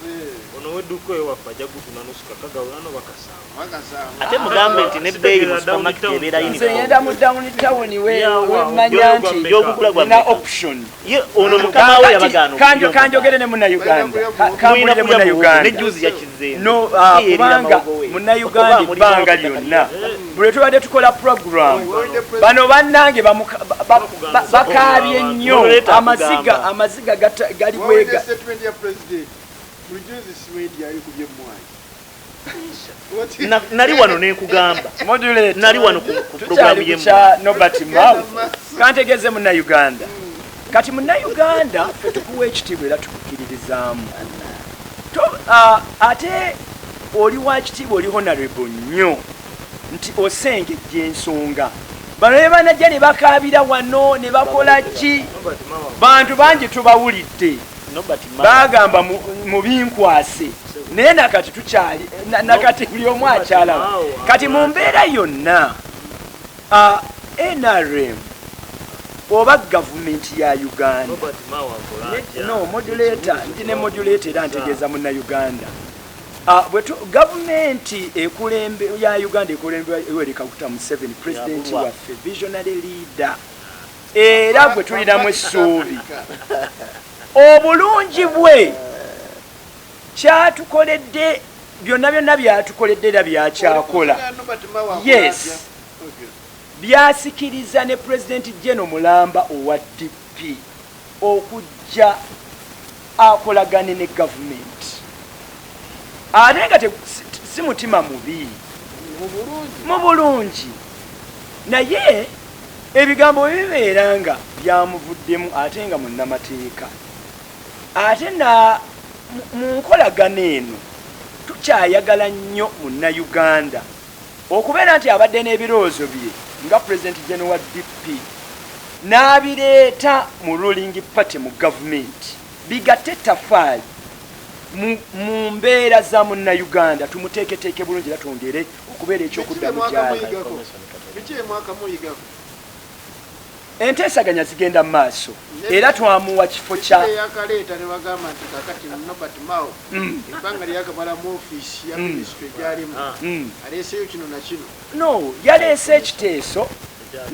ono wedduko ewa fajja gutuna nusu kakaga olano bakasanga ate mugambe nti ne bay mu supermarket ebeera yini yenda mu downtown we manya nti yokugula gwa na option ye ono mukama we yabagano kanjogere ne muna Uganda kambulire muna Uganda ne juzi yakize no kubanga muna Uganda banga lyonna bwe tubadde tukola program bano bannange bakabye nnyo amaziga gali bwega statement ya president mujuzi swedi yali kubye mwai nali wano nekugamba modulate nali wano ku program ye Nobert Mao kantegeze muna Uganda kati muna Uganda tukuwa ekitiibwa era tukukiririzaamu ate oli wa kitiibwa oli honorable nnyo nti osengejja ensonga bano ne banajja ne bakaabira wano ne bakola ki bantu bangi tubawulidde bagamba mu binkwase naye nakati tukyali nakati buli omu akyalaba kati mu mbeera yonna NRM oba gavumenti ya Uganda no modulator ndi ne modulator era ntegeeza munna Uganda gavumenti ekulembe ya Uganda ekulembe Yoweri Museveni president waffe visionary leader era gwe tulinamu essuubi obulungi bwe kyatukoledde byonna byatukoledde era byakyakola yes byasikiriza ne president Jeno Mulamba owa DP okujja akolagane ne gavumenti ate nga si mutima mubi mu bulungi naye ebigambo bibeera nga byamuvuddemu ate nga munnamateeka ate na mu nkolagano eno tukyayagala nnyo munnayuganda okubeera nti abadde n'ebirowoozo bye nga president Jeno wa DP n'abireeta mu ruling party mu gavumenti bigatte tafaali mu mbeera za munnayuganda tumuteeketeeke bulungi era twongere okubeera ekyokuddamu gyali enteesaganya zigenda mu maaso era twamuwa kifo kya yakaleeta ne bagamba nti kakati Nobert Mao ebbanga lyakamala mu ofiisi ya minisitule gyalimu aleeseyo kino na kino no yaleese ekiteeso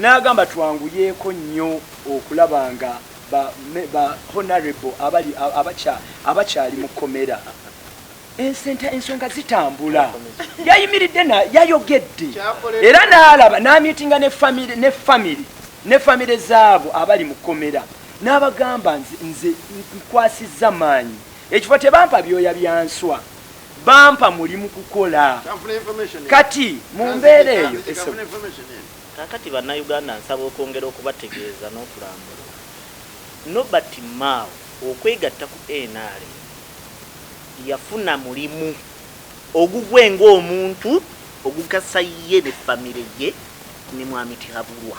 n'agamba twanguyeeko nnyo okulaba nga ba honorable abakyali mu kkomera ensonga zitambula yayimiridde yayogedde era n'alaba n'amiitinga ne famire zaabo abali mu kkomera n'abagamba nze nkwasizza maanyi ekifo tebampa byoya byanswa bampa mulimu kukola kati mu mbeera eyo kakati bannayuganda nsaba okwongera okubategeeza n'okulambula Robert Mao okwegatta ku NRM yafuna mulimu ogugwe ng'omuntu ogugasa ye ne famire ye ne mwami Tihabulwa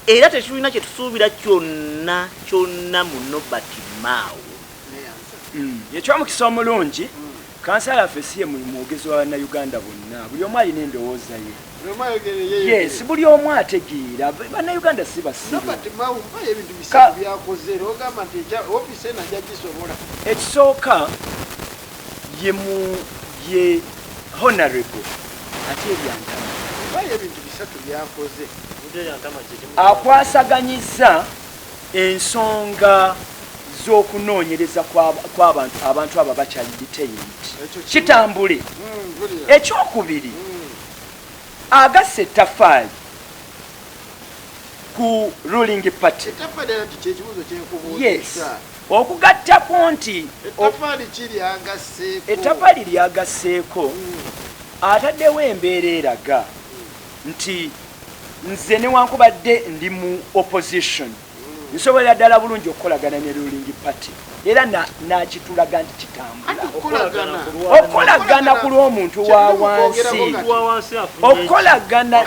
era tekirina kye tusuubira kyonna mu Robert Mao yekyomukisa omulungi kansala yaffe si ye mwogezi wa bannayuganda bonna buli omu alina endowooza ye yes buli omu ategeera bannayuganda si basiru ekisooka ye honorable ate ebyantama akwasaganyiza ensonga z'okunoonyereza kw'abantu abo bakyali detained kitambule ekyokubiri agasse ettafaali ku ruling party yes okugattako nti ettafaali lyagasseeko ataddewo embeera eraga nti nze newankubadde ndi mu opposition nsobolera ddala bulungi okukolagana ne ruling party era nakitulaga nti kitambula okolagana ku lw'omuntu wa wansi okolagana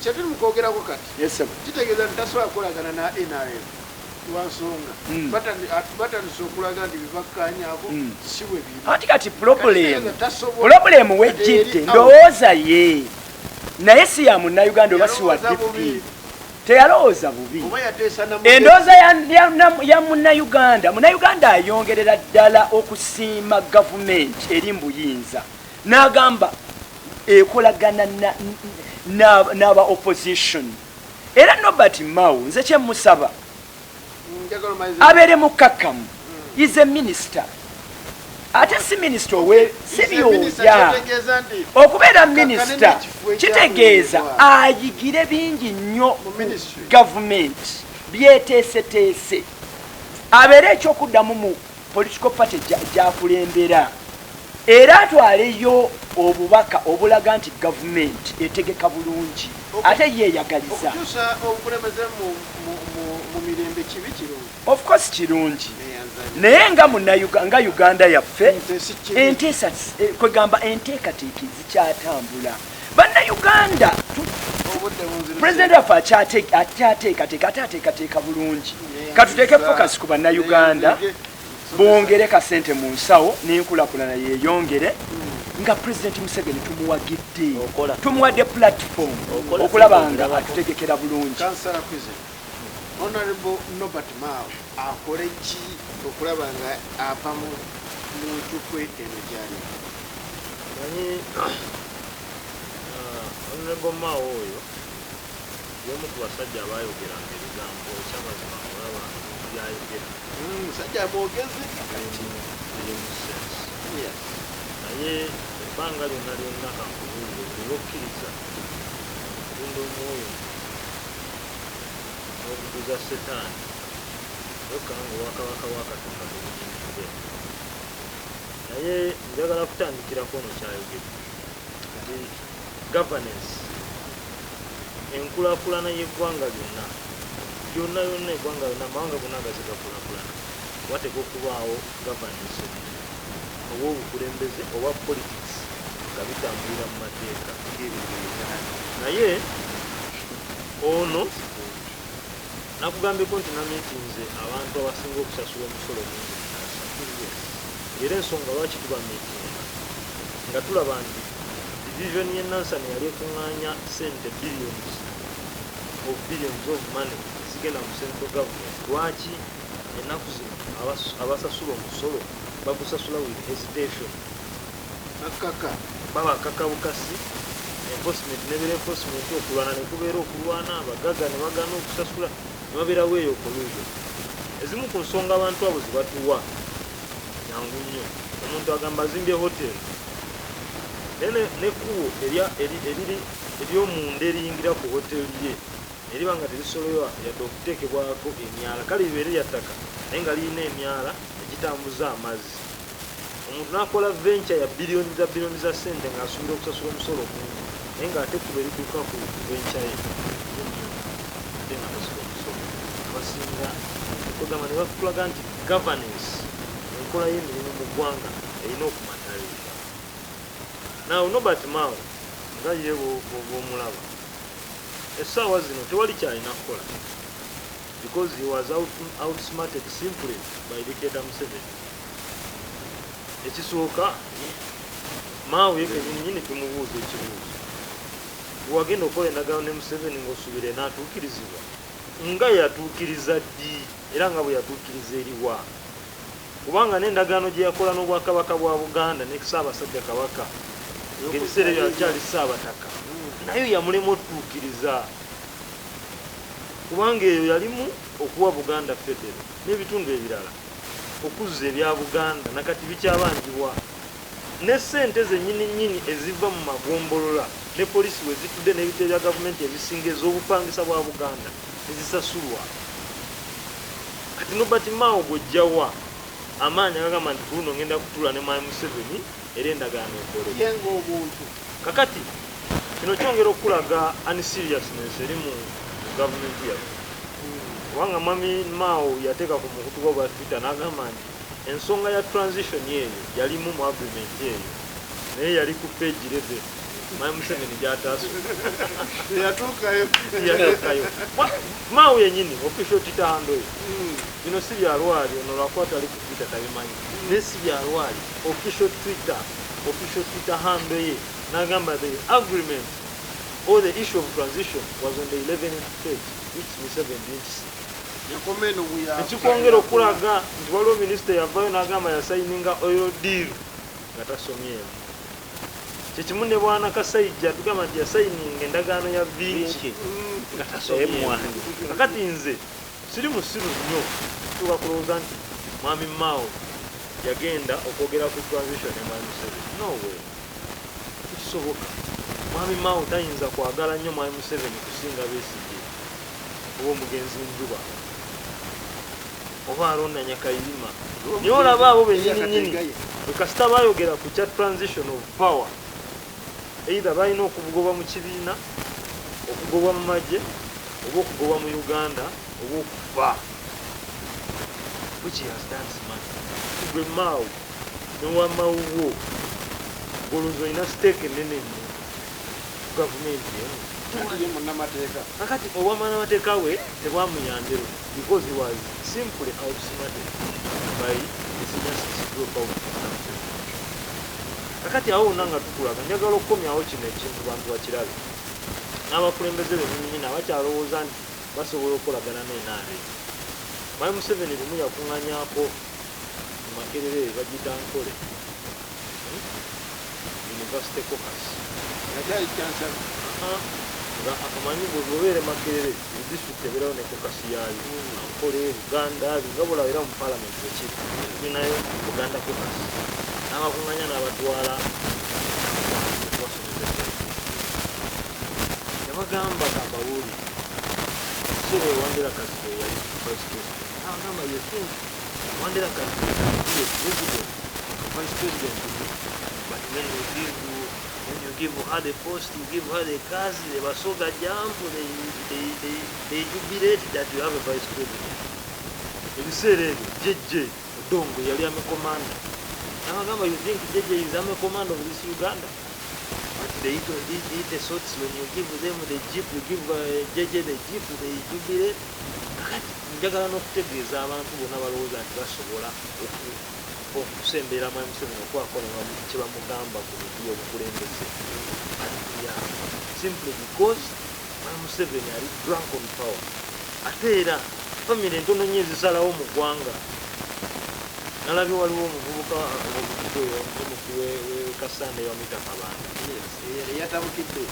kyetuli mukwogerako kati kitegeeza nti tasobola kukolagana na NRM lwansonga batandise okulaga nti bibakkanyaako si bwe biri ati kati pulobulemu wejjidde ndowooza ye naye si ya munnayuganda oba si wa DP teyalowooza bubi endowooza ya munnayuganda ayongerera ddala okusiima gavumenti eri mbuyinza n'agamba ekolagana n'aba opposition era Robert Mao nze kyemusaba abeere mukakkamu is a minister ate si minisita sibyoya okubeera minisita kitegeeza ayigire bingi nnyo gavumenti byeteeseteese abeere ekyokuddamu mu political party gyakulembera era atwaleyo obubaka obulaga nti gavumenti etegeka bulungi ate yeeyagaliza of course kirungi naye nga Uganda yaffe kwegamba enteekateeka zikyatambula bannayuganda President waffe akyateekateeka ate ateekateeka bulungi katuteeke focus ku bannayuganda bongere kasente mu nsawo n'enkulaakulana yeeyongere nga President Museveni tumuwadde platform okulaba nga atutegekera bulungi. Honorable Robert Mao akole ki okulaba nga ava mu ntukwe eno gyali? Honorable Mao oyo y'omu ku basajja abaayogeranga ebigambo ekyamazima olaba byayogera musajja mwogezi naye ebbanga lyonna kankubuulire buli okkiriza okutunda omwoyo okutuza setaani okanga owakabaka wa Katonda bulungi naye njagala kutandikirako ono kyayogedde nti governance enkulaakulana y'eggwanga lyonna eggwanga lyonna amawanga gonna agazigakulaakulana wateka okubaawo governance oba obukulembeze oba politics nga bitambulira mu mateeka naye ono nakugambeko nti namiitinze abantu abasinga okusasula omusolo mungi era ensonga lwaki tuba miitinga nga tulaba nti division ye Nansana yali ekuŋŋaanya sente billions of money zigenda mu central government. Lwaki ennaku zino abasasula omusolo bagusasula with hesitation babakaka bukasi enforcement nebira enforcement okulwana nekubeera okulwana abagaga ne bagana okusasula nebabeerawo eyo collusion. Ezimu ku nsonga abantu abo zibatuwa nyangu nnyo. Omuntu agamba azimbye hotel nekubo eryomunda eriyingira ku hoteli ye eriba nga terisoloyo yadde okuteekebwako emyala kale libeere lya ttaka naye nga lirina emyala egitambuza amazzi. Omuntu n'akola venture ya biliyoni za sente ng'asuubira okusasula omusolo mungi naye ng'ate kuba eriduka ku venture ate nga basika omusomo abasinga okugamba ne bakulaga nti governance enkola y'emirimu mu ggwanga erina okumatalirira. Now Nobert Mao nga ye bw'omulaba essaawa zino tewali kyalina kukola because he was outsmarted simply by dictator Museveni. Ekisooka Mao yekennyini tumubuuza ekibuuzo, wagenda okukola endagaano ne Museveni ng'osubire n'atuukirizibwa nga yatuukiriza ddi era nga bwe yatuukiriza eriwa? Kubanga n'endagaano gye yakola n'obwakabaka bwa Buganda ne Ssaabasajja Kabaka ng'ebiseera ebyo akyali Ssaabataka nayo yamulema otuukiriza, kubanga eyo yalimu okuwa Buganda Federo n'ebitundu ebirala okuzza ebya Buganda nakati bikyabangibwa ne ssente zennyini eziva mu magombolola ne poliisi we zitudde n'ebitebe bya gavumenti ebisinga ez'obupangisa bwa Buganda ezisasulwa. Kati Nobert Mao gw'ojjawa amaanyi agagamba nti kuno ngenda kutuula ne Mwami Museveni era endagaano ekole yenga omuntu. kakati kino kyongera okulaga unseriousness eri mu gavumenti yaffe. Kubanga Mwami Mao yateeka ku mukutu gwa Twitter n'agamba nti ensonga ya transition eyo yalimu mu agreement eyo naye yali ku page 11 Mwami Museveni gy'ataasula Yatuukayo. Mao yennyini official Twitter handle ye bino si byalwali ono lwakwata ali ku Twitter tabimanyi naye si byalwali official Twitter handle ye n'agamba the agreement or the issue of transition was on the 11th page which Museveni didn't see. Yakomeno buya. Ekikwongera okulaga nti waliwo minisita yavaayo n'agamba yasayininga oil deal nga tasomyemu. Kyekimu ne Bwana Kasajja tugamba nti yasayininga endagaano ya Vinci nga tasomyemu. Kakati nze siri musiru nnyo tuba kulowooza nti Mwami Mao yagenda okwogera ku transition ne Mwami Museveni. No way. Kisoboka. Mwami Mao tayinza kwagala nnyo Mwami Museveni kusinga Besigye oba omugenzi Njuba oba Alonda Nyakayirima. Naye olaba abo bennyini bwe kasita baayogera ku kya transition of power either balina okugoba mu kibiina, okugoba mu magye oba okugoba mu Uganda oba okufa. Which he has done smart. Gwe Mao ne wa Mawuwo olowooza olina stake ennene nnyo ku gavumenti eno. Kakati obwamannamateeka we tebwamuyambiro because he was simply outsmarted by the senior citizen group. Kakati awo wonna nga tukulaga njagala okukomyawo kino ekintu bantu bakirabe n'abakulembeze bennyini abakyalowooza nti basobola okukolagana n'enaare. Mwami Museveni lumu yakuŋŋanyaako mu Makerere bagiyita Nkole University Caucus nga akamanyi bwebeere Makerere disitulikiti ebeerawo ne caucus yaayo Nkole Buganda nga bwolabera mu palamenti ekiri binayo Buganda Caucus n'abakuŋŋanya n'abatwala yabagamba kambabuuli kiseera Wandera Kasike yali vice president n'abagamba you think Wandera Kasike be president vice president but when you give her the post, you give her the cars, the basoga jump, they jubilate that you have a vice president. Ebiseera ebyo JJ Odongo yali ame commander. N'abagamba you think JJ is ame commander of this Uganda? But they eat the sorts when you give them the jeep, you give JJ the jeep, they jubilate. Kakati njagala n'okutegeeza abantu bonna balowooza nti basobola okusembera Mwami Museveni okwakola kye bamugamba ku miti y'obukulembeze. Simply because Mwami Museveni ali drunk on power. Ate era famire entono nnyo ezisalawo mu ggwanga. Nalabye waliwo omuvubuka Kasande yamuyita Kabanda.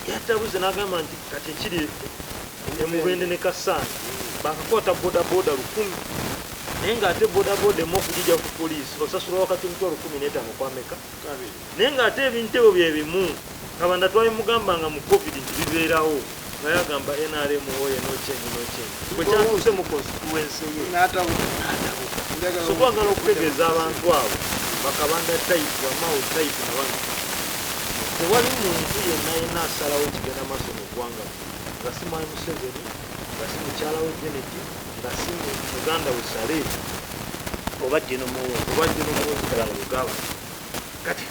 Yatabuze n'agamba nti kati ekiri Emubende ne Kasande bakakwata bodaboda 100 naye ng'ate bodaboda emu okugijja ku poliisi osasula wakati emitwalo 15 kwameka naye ng'ate ebintu ebyo bye bimu Kabanda twabimugamba nga mu covid nti bibeerawo nga yagamba NRM oyo n'okyenyi bwe kyatuuse mu constituency ye n'atabuka. So twagala okutegeeza abantu abo bakabanda type Mao type na bano tewali muntu yenna yenna asalawo kigenda maaso mu ggwanga nga si Mwami Museveni nga si mukyala we Janet nga si muganda we Saleh oba General kati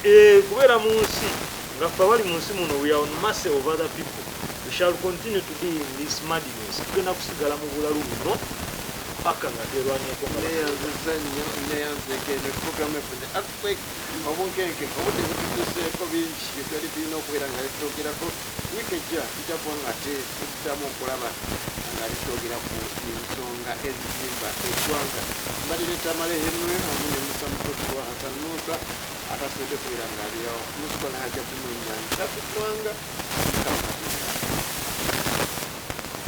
kubeera mu nsi nga ffe abali mu nsi muno we are on mercy of other people. We shall continue to be in this madness. Tugenda kusigala mu bulalu buno paka nga twerwanyeko neyanziza nnyo neyanzekene program efune earthquake obunkenke obudde bututuseeko bingi ebyali birina okubeera nga litwogerako wiiki ejja tujja kuba nga ate tuddamu okulaba nga litwogera ku ensonga ezizimba eggwanga mbalireeta malehenwe amu ne musa mukotwa hasanuusa atasobodde kubeera nga alirawo musukona hajja kumwenyanjira ku ggwanga